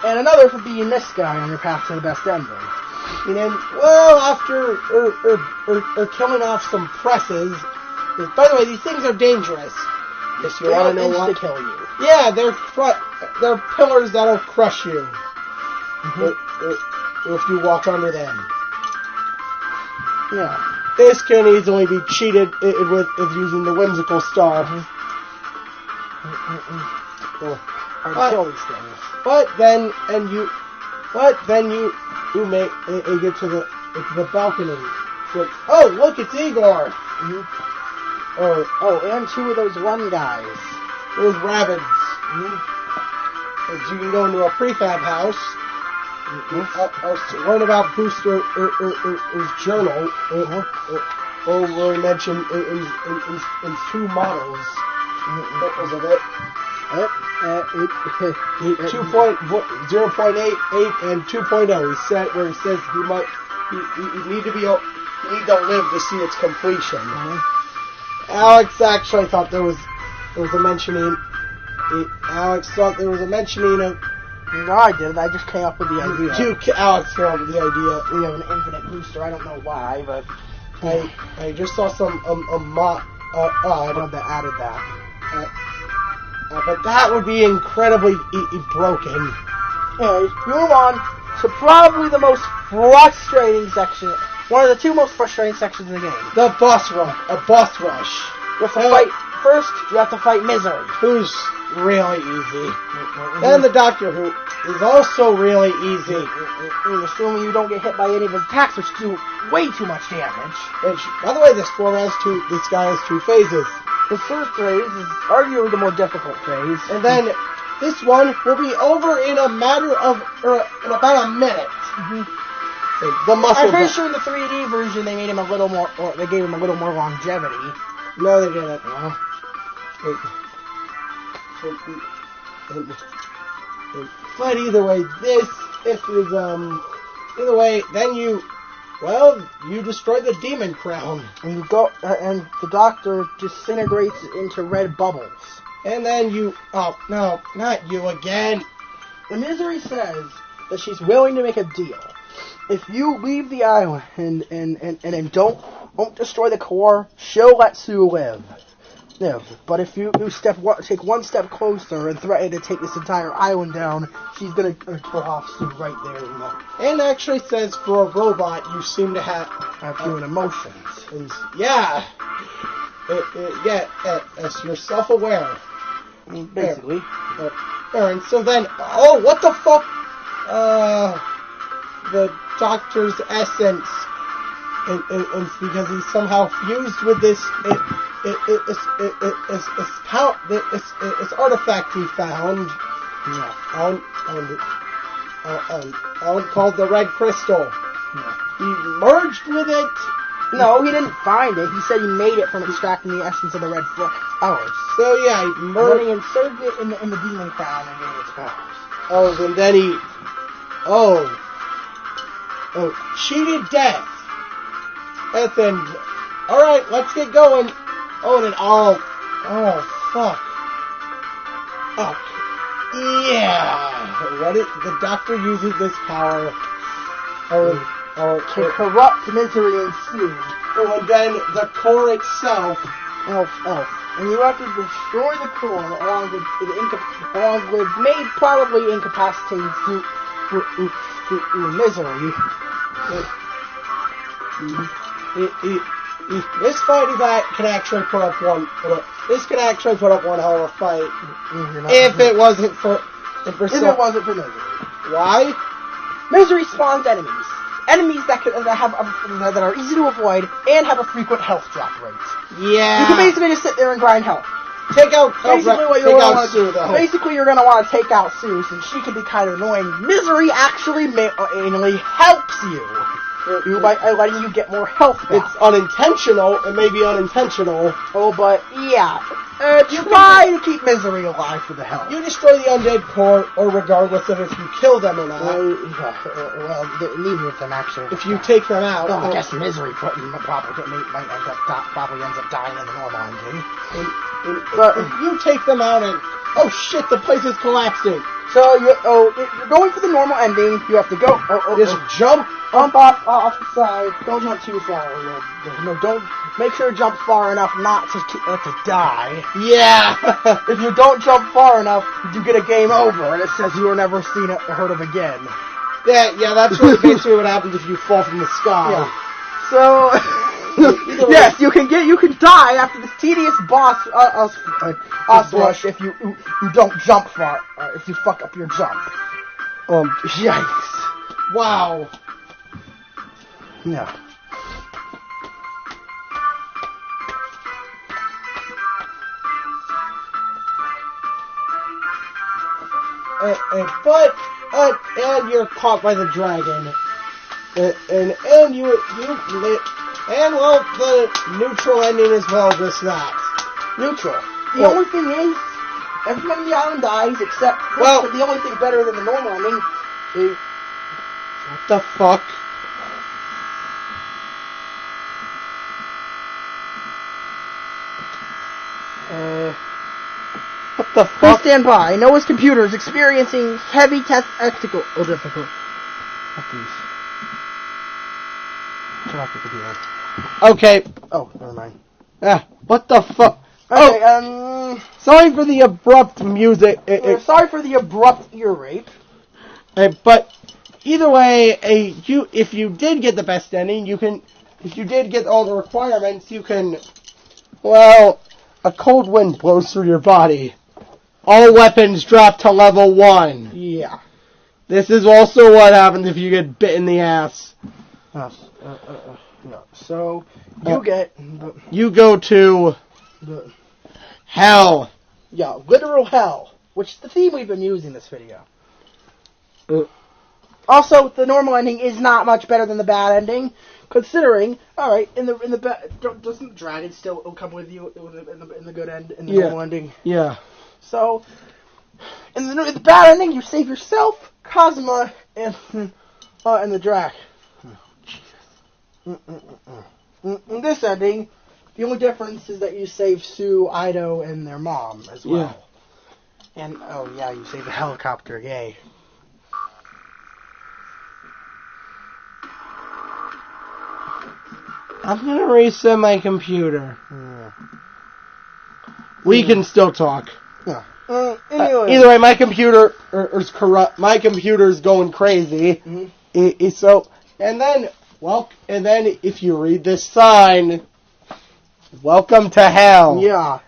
And another for being this guy on your path to the best ending. And then, well, after killing off some presses. By the way, these things are dangerous. Yes, you want to know what? To kill you. Yeah, they're they're pillars that'll crush you if you walk under them. Yeah. This can easily be cheated with using the whimsical star. Kill these things. But then you make you get to the balcony. So, oh, look, it's Igor. And two of those one guys. Those rabbits. So you can go into a prefab house. Learn about Booster's journal. Over mentioned in two models. Photos of it. 2.0.88 and 2.0. He said where he says you need to live to see its completion. Alex actually thought there was a mentioning. Alex thought there was a mentioning of. No, I didn't. I just came up with the idea. Alex came up with the idea. We have an infinite booster. I don't know why, but I just saw some mod that added that. But that would be incredibly broken. Anyways, move on to probably the most frustrating section. One of the two most frustrating sections in the game. The boss rush. A boss rush. You have to fight. First, you have to fight Misery. Who's really easy. Then the Doctor, who is also really easy. Assuming you don't get hit by any of his attacks, which do way too much damage. Which, by the way, this guy has two phases. The first phase is arguably the more difficult phase. And then this one will be over in a matter of, in about a minute. The muscle. I'm pretty sure in the 3D version they made him a little more, or they gave him a little more longevity. No, they didn't. But either way, then you destroy the demon crown. And you go, and the Doctor disintegrates into red bubbles. And then oh no, not you again. The Misery says that she's willing to make a deal. If you leave the island and don't destroy the core, she'll let Sue live. Yeah, but if you take one step closer and threaten to take this entire island down, she's gonna kill off Sue right there. And actually says for a robot, you seem to have human emotions. And, yeah, you're self-aware. Basically. And so then, what the fuck? The Doctor's essence, and because he's somehow fused with this. It's artifact he found. Called the Red Crystal. He merged with it. No, he didn't find it. He said he made it from extracting the essence of the red flowers. So yeah, he merged. Then he inserted it in the demon crown and gave it its powers. And then he. Cheated death. And then, alright, let's get going. And then, fuck. Yeah. The Doctor uses this power. To corrupt Misery and Sue. And then the core itself. And you have to destroy the core along with probably incapacitating Misery. This fight can actually put up one. This can actually put up one hell of a fight. If it wasn't for Misery. Why? Misery spawns enemies. Enemies that are easy to avoid and have a frequent health drop rate. Yeah. You can basically just sit there and grind health. Basically, you're going to want to take out Sue, since she can be kind of annoying. Misery actually mainly helps you. By letting you get more health back. It's unintentional. It may be unintentional. But yeah. Try to keep Misery alive for the health. You destroy the undead core, or regardless of if you kill them or not. Neither of them actually. If you take them out. I guess Misery probably ends up dying in the normal ending. But if you take them out and... Oh shit, the place is collapsing. So you're going for the normal ending. You have to go. Just jump off the side. Don't jump too far. No, don't. Make sure to jump far enough not to die. Yeah. If you don't jump far enough, you get a game over, and it says you were never seen or heard of again. Yeah. That's basically what happens if you fall from the sky. Yeah. So. Yes, you can die after this tedious boss rush if you don't jump far, if you fuck up your jump. Yikes. Wow. Yeah. And you're caught by the dragon. And you well, the neutral ending as well, just that. Neutral. The only thing is, everybody on the island dies except, but the only thing better than the normal ending is... What the fuck? What the fuck? Please stand by. Noah's computer is experiencing heavy technical difficulty. Turn off your computer. Okay. Oh, never mind. What the fuck? Okay, sorry for the abrupt music. Sorry for the abrupt ear rape. But either way, if you did get the best ending, if you did get all the requirements, you can, well, a cold wind blows through your body. All weapons drop to level 1. Yeah. This is also what happens if you get bit in the ass. No. So, you go to hell. Yeah, literal hell, which is the theme we've been using in this video. Also, the normal ending is not much better than the bad ending, considering, alright, doesn't the dragon still come with you in the good end, in the normal ending? Yeah. So, in the bad ending, you save yourself, Cosma, and the dragon. In this ending, the only difference is that you save Sue, Ido, and their mom as well. Yeah. And, you save the helicopter, yay. I'm gonna reset my computer. We can still talk. Yeah. Anyway. Either way, my computer is corrupt. My computer's going crazy. So, and then if you read this sign, welcome to hell. Yeah.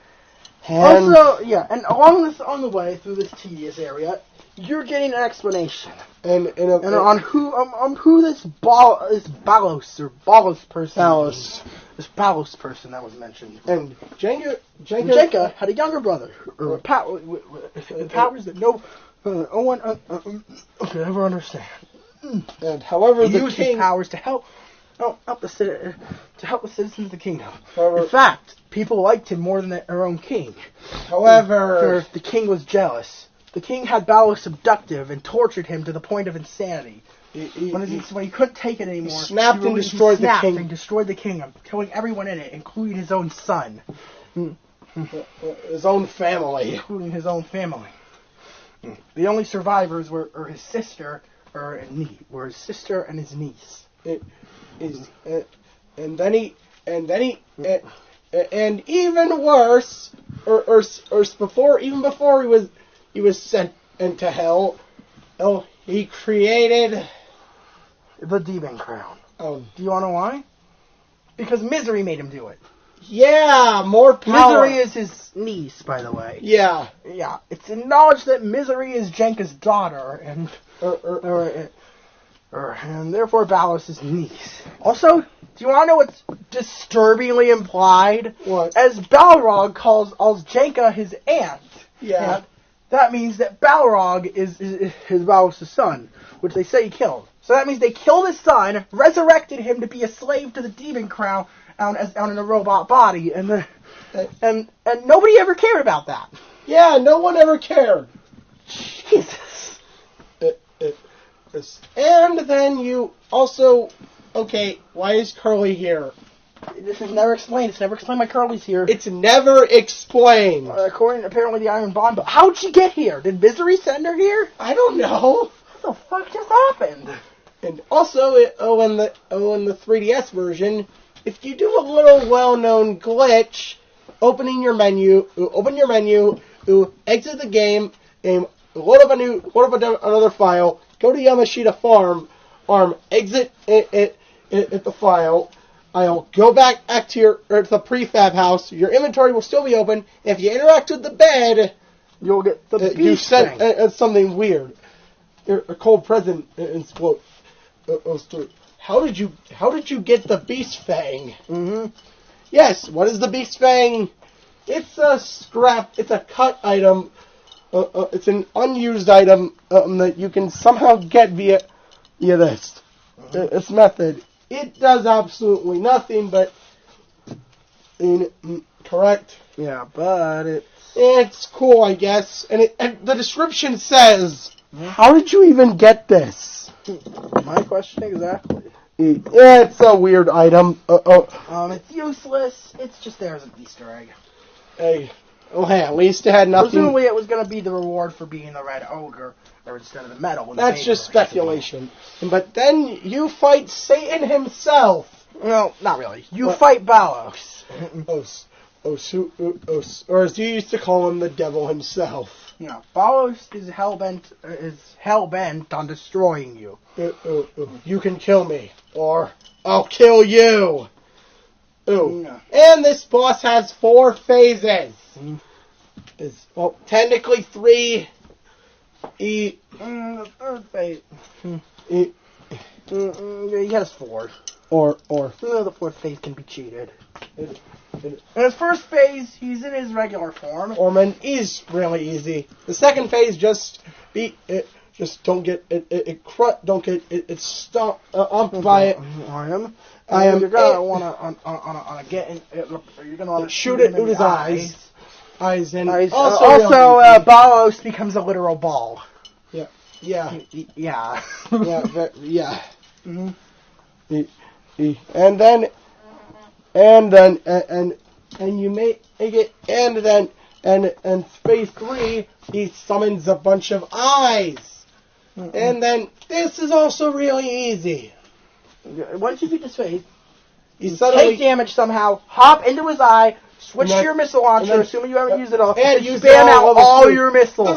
And also, and on the way through this tedious area, you're getting an explanation. And on who this Balos person that was mentioned. And Jenka had a younger brother, or powers that no one could ever understand. And however, he used his powers to help the citizens of the kingdom. However, in fact, people liked him more than their own king. However, the king was jealous. The king had Balos abducted and tortured him to the point of insanity. When he couldn't take it anymore, he snapped and destroyed the kingdom, killing everyone in it, including his own son. His own family. Including his own family. The only survivors were his sister, and his niece. And even worse, even before he was sent into hell. He created the demon crown. Oh, do you want to know why? Because Misery made him do it. Yeah, more power. Misery is his niece, by the way. Yeah. Yeah. It's acknowledged that Misery is Jenka's daughter, and and therefore Balos' is niece. Also, do you want to know what's disturbingly implied? What? As Balrog calls Jenka his aunt. Yeah. And that means that Balrog is Balos' son, which they say he killed. So that means they killed his son, resurrected him to be a slave to the demon crown out in a robot body, and nobody ever cared about that. Yeah, no one ever cared. Jesus. And then you also, okay, why is Curly here? This is never explained. It's never explained why Curly's here. It's never explained. According to apparently the Iron Bond. But how'd she get here? Did Misery send her here? I don't know. What the fuck just happened? And also, in the 3DS version, if you do a little well-known glitch, open your menu, exit the game, and load up another file, go to Yamashita Farm, exit the file. I'll go back to the prefab house. Your inventory will still be open. If you interact with the bed, you'll get the beast you said thing. Something weird. A cold present. Quote. How did you get the beast fang? Mm-hmm. Yes. What is the beast fang? It's a scrap. It's a cut item. It's an unused item that you can somehow get via this method. It does absolutely nothing, but correct. Yeah, but it's cool, I guess. And the description says, "How did you even get this?" My question exactly. Yeah, it's a weird item. It's useless. It's just there as an Easter egg. Hey, at least it had nothing. Presumably, it was going to be the reward for being the red ogre, or instead of the medal. That's just speculation. But then you fight Satan himself. No, not really. You fight Balos. Or as you used to call him, the devil himself. Yeah, Balos is hell bent on destroying you. You can kill me, or I'll kill you. Yeah. And this boss has 4 phases. Well, technically 3. The third phase. He has 4. Or the 4th phase can be cheated. In his first phase, he's in his regular form. Orman is really easy. The second phase just don't get stuck by it. I am. You're gonna wanna get in. You're gonna wanna shoot it in his eyes. And also Balos becomes a literal ball. Yeah. Yeah. Mm-hmm. And you make it, and phase 3, he summons a bunch of eyes. Mm-mm. And then this is also really easy. Once you beat this phase, you suddenly take damage somehow, hop into his eye, switch to your missile launcher, assuming you haven't used it all, and you spam out all your missiles.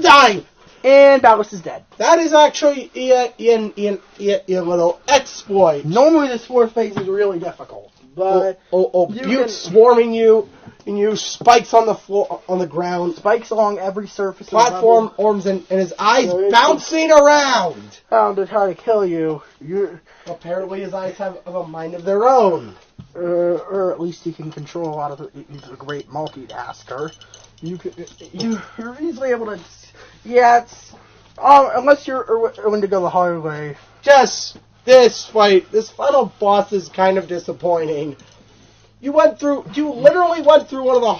Die! And Balos is dead. That is actually a little exploit. Normally this 4th phase is really difficult, but Butte swarming you, and you spikes on the floor, on the ground, spikes along every surface, platform, arms, and his eyes bouncing around. To try to kill you. Apparently, his eyes have a mind of their own, or at least he can control a lot of. He's a great multitasker. You're easily able to. Yeah, it's unless you're willing to go the hard way. Just this final boss is kind of disappointing. You literally went through one of the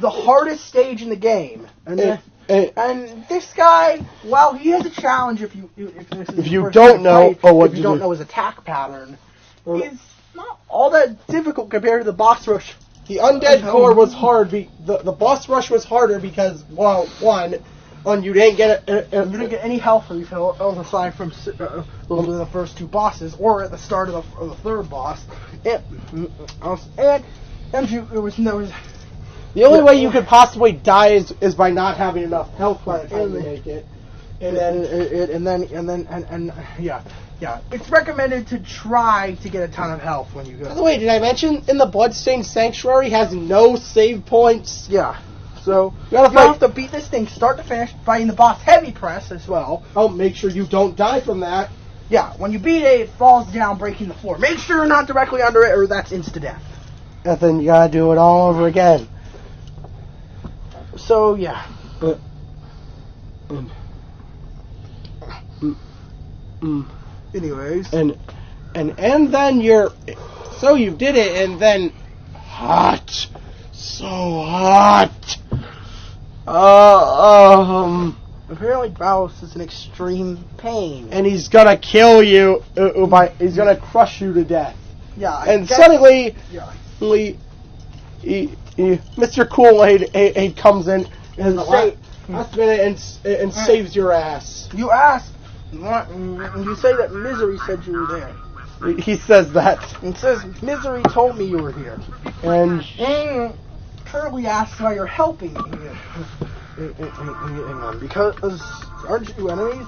hardest stage in the game, and this guy, while he has a challenge if you don't know his attack pattern, he's not all that difficult compared to the boss rush. The undead core was hard. The boss rush was harder because, well, you didn't get any health refill aside from the first 2 bosses, or at the start of the 3rd boss. The only way you could possibly die is by not having enough health by the time you make it. Yeah. It's recommended to try to get a ton of health when you go. By the way, did I mention in the Bloodstained Sanctuary has no save points? Yeah. So you have to beat this thing start to finish, fighting the boss heavy press as well. Oh, make sure you don't die from that. Yeah, when you beat it, it falls down, breaking the floor. Make sure you're not directly under it, or that's insta-death. And then you gotta do it all over again. So yeah. Anyways. And then so you did it, and then hot. So hot. Apparently Balos is in extreme pain. And he's gonna kill you. He's gonna crush you to death. Yeah. And suddenly, Yeah. Mr. Kool-Aid comes in and last minute and saves your ass. You asked, you say that Misery said you were there. He says that. It says, Misery told me you were here. And currently asks why you're helping me. Because, aren't you enemies?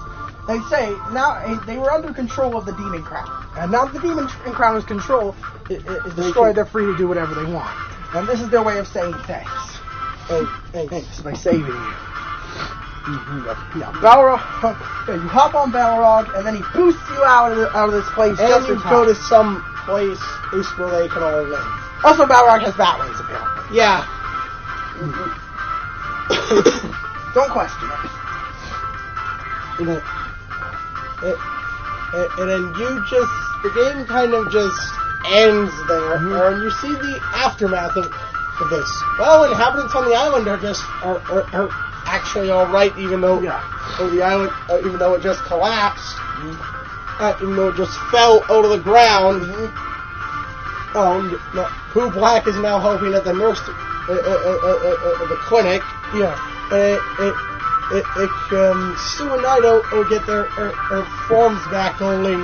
They say, now, they were under control of the Demon Crown. And now that the Demon Crown is control, is destroyed, they're free to do whatever they want. And this is their way of saying thanks. Thanks by saving you. Yeah, Balrog, you hop on Balrog, and then he boosts you out of this place. And you go to some place where they can all live. Also, Balrog has bat wings, apparently. Yeah. Don't question it. And then the game kind of just ends there, and you see the aftermath of this. Well, inhabitants on the island are actually all right, even though the island, even though it just collapsed, even though it just fell out of the ground. Pooh Black is now helping at the nurse, the clinic. Yeah. Sue and Nido will get their forms back, only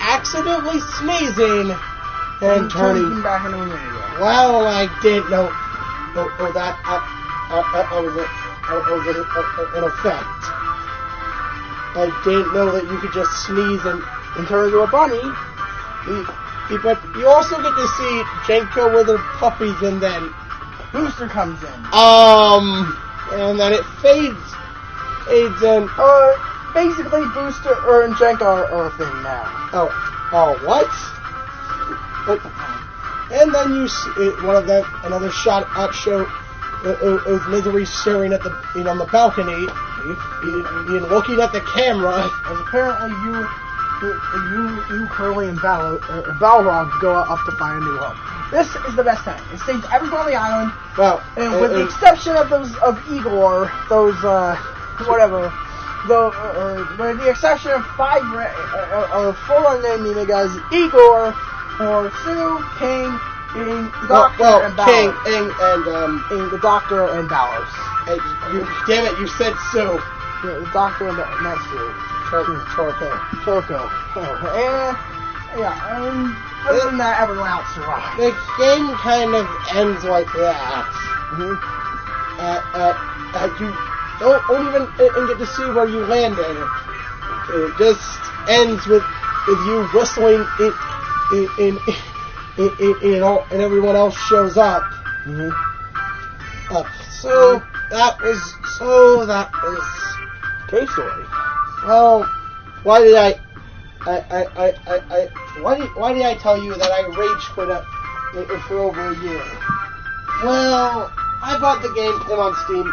accidentally sneezing and turning back into an idiot. Well, I didn't know that was an effect. I didn't know that you could just sneeze and turn into a bunny. But you also get to see Jenko with her puppies, and then Booster comes in. And then it fades in. Basically, Booster and Jenko are a thing now. What? And then you see one of them, another shot show of Misery staring at on the balcony, looking at the camera. And apparently you, Curly, and Balrog go up to find a new home. This is the best thing. It saves everyone on the island. Well, and with the exception of Igor, with the exception of four unnamed niggas, Igor, or Sue, King, the Doctor, and Balor. King and the Doctor and Balor. Damn it! You said Sue. Yeah, the Doctor and not Sue. Torko. Other than that, everyone else survived. The game kind of ends like that. You don't even get to see where you landed. It just ends with you whistling and everyone else shows up. So that was Cave Story. Well, why did I tell you that I rage quit for over a year? Well, I bought the game on Steam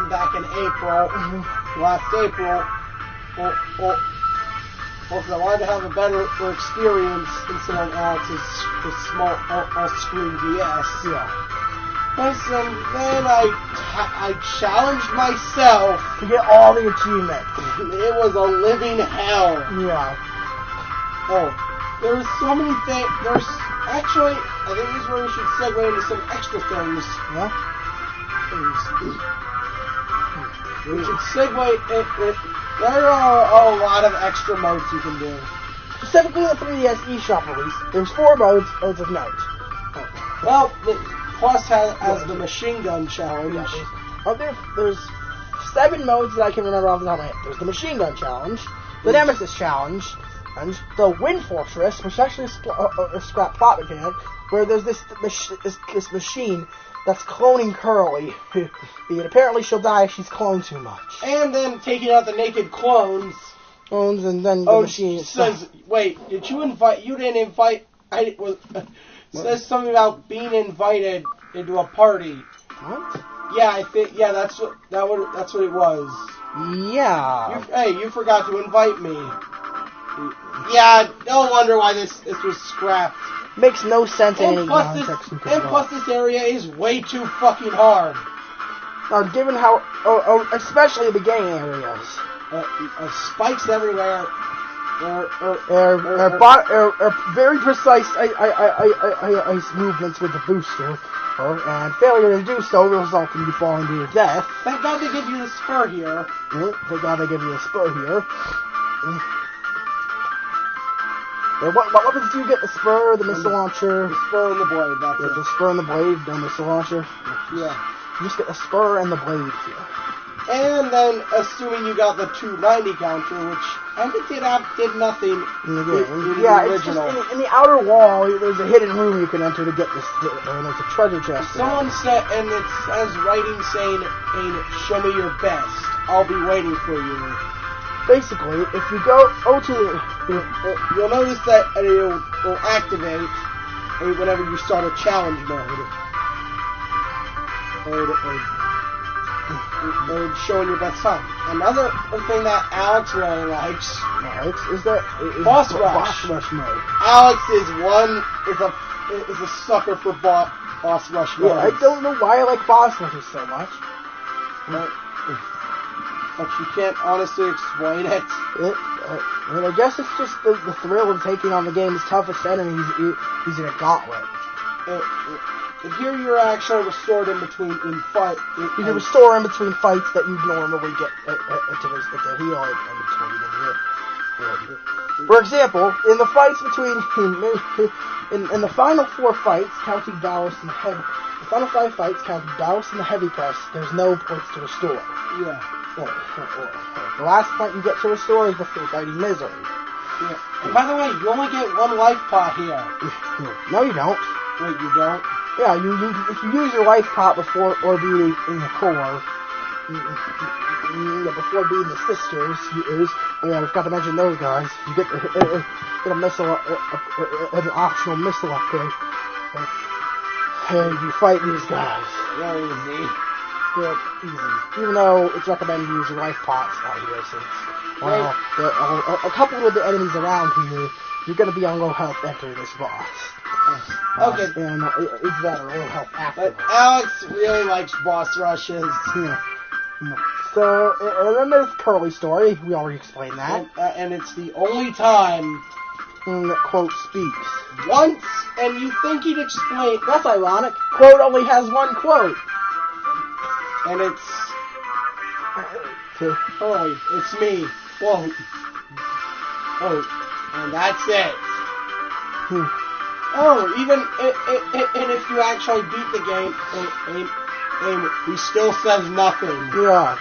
back in April, last April. Well, because I wanted to have a better experience instead of a small all-screen DS. Yeah. Listen, then I challenged myself to get all the achievements. It was a living hell. Yeah. There's so many things. Actually, I think this is where we should segue into some extra things. Yeah. We should segue. There are a lot of extra modes you can do. Specifically, the 3DS eShop release, there's 4 modes of note. Well, Plus has the machine gun challenge. Yeah, there's 7 modes that I can remember off the top of my head. There's the machine gun challenge, the Nemesis challenge, and the Wind Fortress, which is actually a scrap plot mechanic, where there's this machine that's cloning Curly, and apparently she'll die if she's cloned too much. And then taking out the naked clones. And then the machine says, wait, you didn't invite, says something about being invited into a party. What? Yeah, that's what it was. Yeah. You forgot to invite me. Yeah, no wonder why this was scrapped. Makes no sense in any context. Plus this area is way too fucking hard. Given how, especially the beginning areas. Spikes everywhere. very precise movements with the booster, and failure to do so will result in you falling to your death. Thank God they give you the spur here. Thank God they give you a spur here. What weapons do you get? The spur, the missile launcher? The spur and the blade, that's it. The spur and the blade, no missile launcher? Yeah. You just get the spur and the blade here. And then, assuming you got the 290 counter, which I think did nothing in the original. It's just in the outer wall, there's a hidden room you can enter to get this, and there's a treasure chest. Someone said, and it says writing saying, show me your best. I'll be waiting for you. Basically, if you go to the... You'll notice that it'll activate whenever you start a challenge mode. Or showing your best time. Another thing that Alex really likes is that boss rush mode. Alex is a sucker for boss rush mode. Yeah, I don't know why I like boss rushes so much. But you can't honestly explain it. I guess it's just the thrill of taking on the game's toughest enemies using a gauntlet. Here you're actually restored in between fights. You can restore in between fights that you normally get to heal in between. For example, in the fights between in the final 4 fights, counting Dallas and the final 5 fights, counting Dallas and the heavy press, there's no points to restore. Yeah. The last point you get to restore is before fighting Misery. Yeah. And by the way, you only get 1 life pot here. No, you don't. Wait, you don't? Yeah, if you use your life pot before beating in the core, before beating the sisters, I forgot to mention those guys. You get a missile, an optional missile upgrade, and you fight these guys. Very easy. Yeah, easy. Even though it's recommended you use your life pots out here, since a couple of the enemies around here, you're going to be on low health entering this boss. Okay. And it's better, low health afterwards. But Alex really likes boss rushes. Yeah. So, and then there's Curly Story. We already explained that. And it's the only time that Quote speaks. Once, and you think he'd explain. That's ironic. Quote only has 1 quote. And it's... Oh, it's me. Quote. Oh, and that's it. Oh, even and if you actually beat the game, and he still says nothing. Yeah.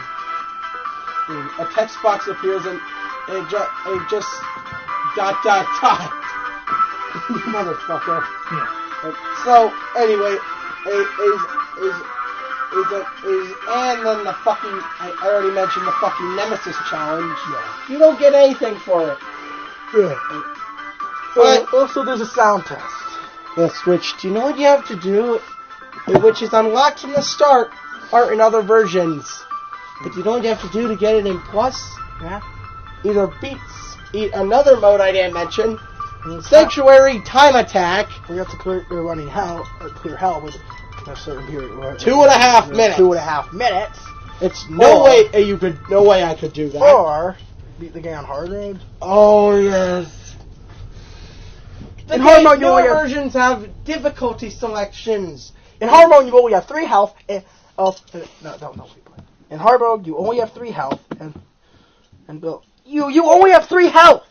A text box appears and it just ... Motherfucker. Yeah. So anyway, and then the fucking, I already mentioned the fucking Nemesis challenge. Yeah. You don't get anything for it. Yeah. But also there's a sound test. Yes, which, do you know what you have to do? Which is unlocked from the start, or in other versions. But you know what you have to do to get it in Plus? Yeah. Either beat another mode I didn't mention, Sanctuary Time Attack. We have to clear hell with a certain period. 2.5 minutes. 2.5 minutes. It's no way I could do that. Or beat the game on hard mode. Oh yes. The newer versions have difficulty selections. In hard mode, you only have 3 health. No. In hard mode, you only have 3 health, and Bill, you only have 3 health.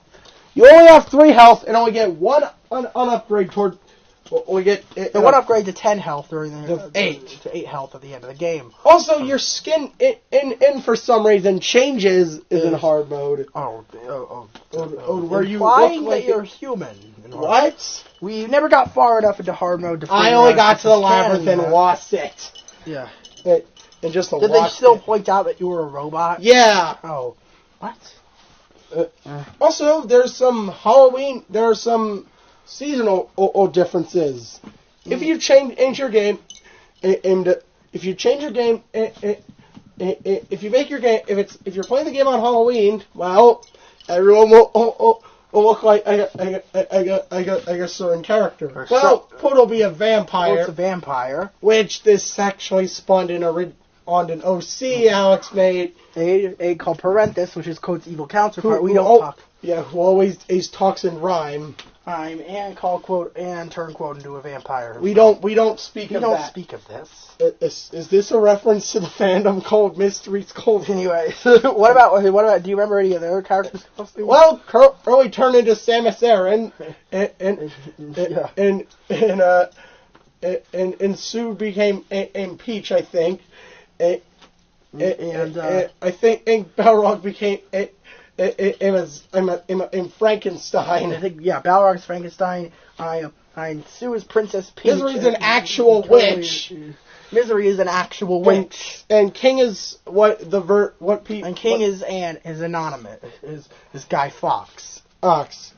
You only have 3 health, and only get one upgrade toward. We get one upgrade to 10 health during the 8 to 8 health at the end of the game. Also, your skin in for some reason changes in hard mode. Where you look like you're human. What? We never got far enough into hard mode to. I only got to the labyrinth and lost it. Yeah. Did they still point out that you were a robot? Yeah. Oh. What? Also, there's some Halloween. There are some seasonal differences. If you change your game, if you change your game, if you make your game, if you're playing the game on Halloween, well, everyone will look like I got a certain character. Well, Put will be a vampire. It's a vampire. Which this actually spawned in on an OC Alex made. A called Parenthus, which is Code's evil counterpart. We don't talk. Yeah, who always talks in rhyme. And call quote and turn quote into a vampire. We don't speak of that. We don't speak of this. Is this a reference to the fandom called Mysteries Cold? Anyway, what about? Do you remember any of their characters' costumes? Well, Curly turned into Samus Aran, and Sue became Peach, I think. I think Balrog became in Frankenstein. I think Balrog's Frankenstein. Sue is Princess Peach. Misery is an actual witch. Misery is an actual witch. And King is And King is anonymous. Is Guy Fawkes. Ox.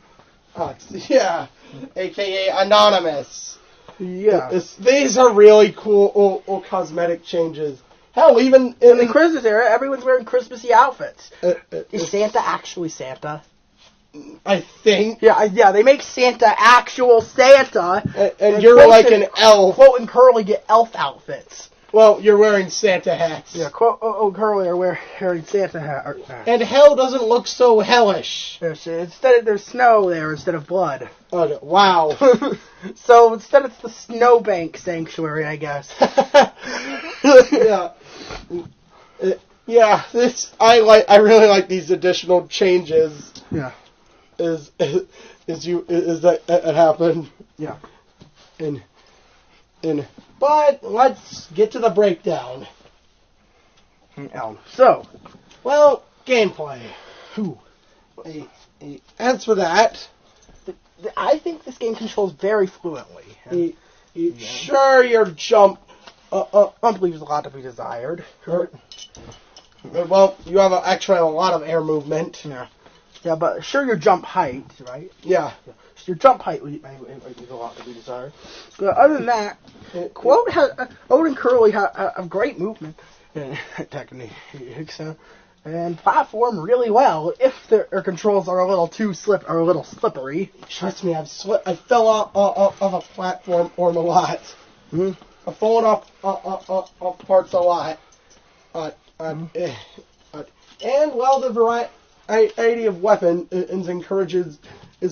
Yeah. AKA Anonymous. Yeah. These are really cool cosmetic changes. Hell, even in the Christmas era, everyone's wearing Christmassy outfits. Is Santa actually Santa? I think. Yeah, they make Santa actual Santa. And you're like an elf. Quote and Curly get elf outfits. Well, you're wearing Santa hats. Yeah, quote Curly are wearing Santa hat. And hell doesn't look so hellish. There's snow there instead of blood. Oh, wow. So instead it's the Snowbank Sanctuary, I guess. Yeah. I really like these additional changes. Yeah. Is that it happened? Yeah. But let's get to the breakdown. So, well, gameplay. As for that, I think this game controls very fluently. Sure, your jump leaves a lot to be desired. Well, you have actually a lot of air movement. Yeah, but sure, your jump height, right? Yeah. Your jump height leaves a lot to be desired. But other than that, Ode and Curly have great movement techniques and platform really well if their controls are a little slippery. Trust me, I fell off a platform a lot. I've fallen off parts a lot. And well, the variety of weapons encourages you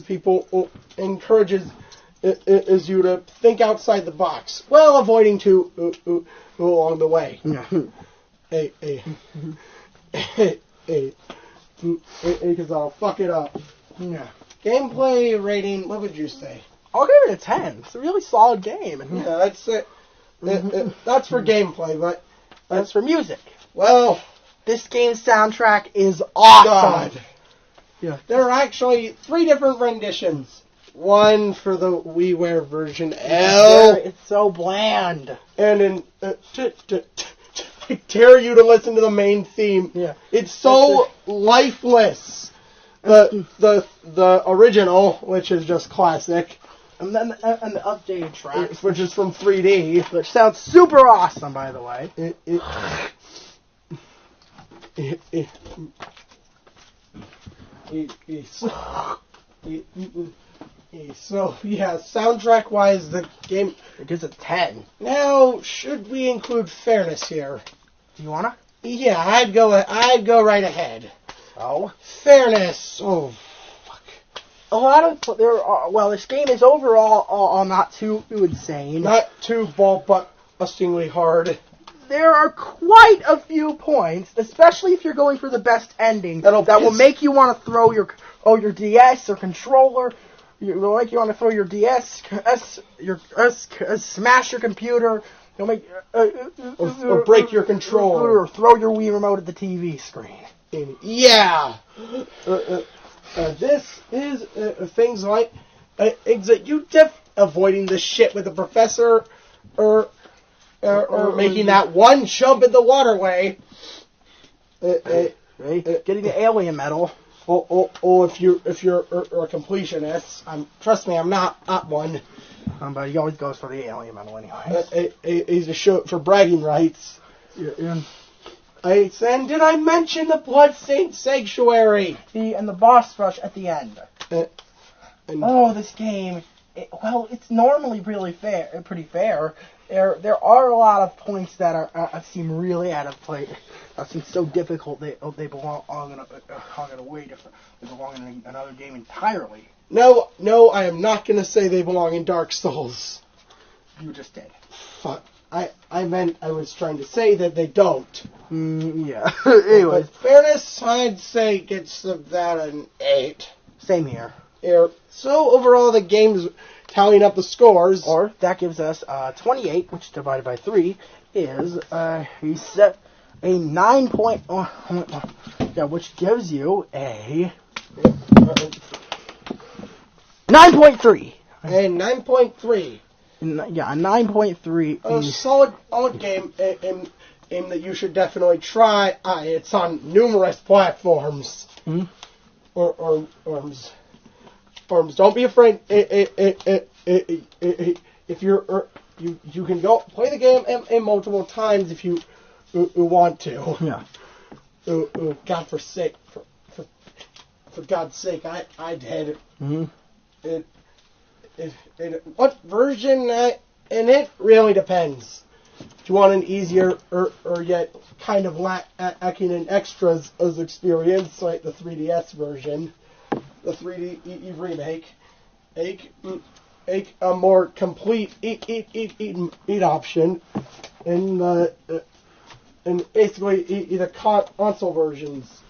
to think outside the box, while avoiding to along the way. Because I'll fuck it up. Yeah. Gameplay rating, what would you say? I'll give it a 10. It's a really solid game. Yeah, that's it. That's for gameplay, but that's for music. Well, this game's soundtrack is awesome. God. Yeah. There are actually 3 different renditions. One for the WiiWare version L. It's so bland. And I dare you to listen to the main theme. Yeah. It's so lifeless. The original, which is just classic. And then the updated track, which is from 3D. Which sounds super awesome, by the way. So, yeah, soundtrack-wise, the game... It gives a 10. Now, should we include fairness here? Do you wanna? Yeah, I'd go right ahead. Oh? Fairness. Oh, fuck. A lot of... this game is overall not too insane. Not too ball-bustingly hard. There are quite a few points, especially if you're going for the best ending, that will make you want to throw your DS or controller. It'll make you want to throw your DS, smash your computer. It'll make or break your controller, or throw your Wii remote at the TV screen. Yeah. This is things like you avoiding the shit with the professor, or making that one jump in the waterway. Getting the alien medal. Or if you're a completionist, trust me, I'm not one. But he always goes for the alien medal anyway. He's a show for bragging rights. Yeah. And did I mention the Bloodstained Sanctuary? And the boss rush at the end. This game Well, it's normally really fair, pretty fair. There are a lot of points that seem really out of place. Seem so difficult they belong in a way different. They belong in another game entirely. No, I am not going to say they belong in Dark Souls. You just did. Fuck. I was trying to say that they don't. Yeah. Anyways. But fairness, I'd say gets that an 8. Same here. So overall, the game's tallying up the scores. Or that gives us 28, which divided by 3 is a 9 point. Yeah, which gives you a 9.3. A 9.3. Yeah, a 9.3. A solid game that you should definitely try. It's on numerous platforms. Mm-hmm. Or don't be afraid. If you can go play the game multiple times if you want to. Yeah. God for God's sake, I did. Mm-hmm. What version? And it really depends. Do you want an easier or yet kind of lacking in extras as experience, like the 3DS version, the 3D remake, a more complete eat option, and basically the console versions.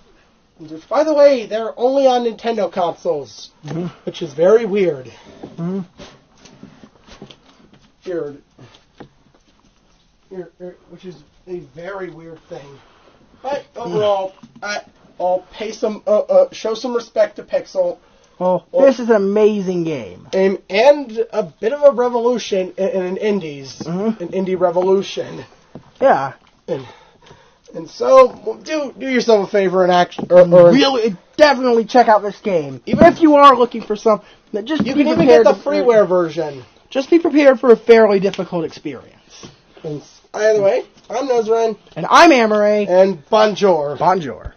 Which, by the way, they're only on Nintendo consoles, mm-hmm. which is very weird. Mm-hmm. Which is a very weird thing. But overall, I'll pay some, show some respect to Pixel. Well, this is an amazing game. And a bit of a revolution in an indies, mm-hmm. an indie revolution. Yeah. And so, do yourself a favor and really, definitely check out this game. Even if you are looking for some, just you can even get the freeware version. Just be prepared for a fairly difficult experience. And either way, I'm Nozran. And I'm Amaray. And bonjour. Bonjour.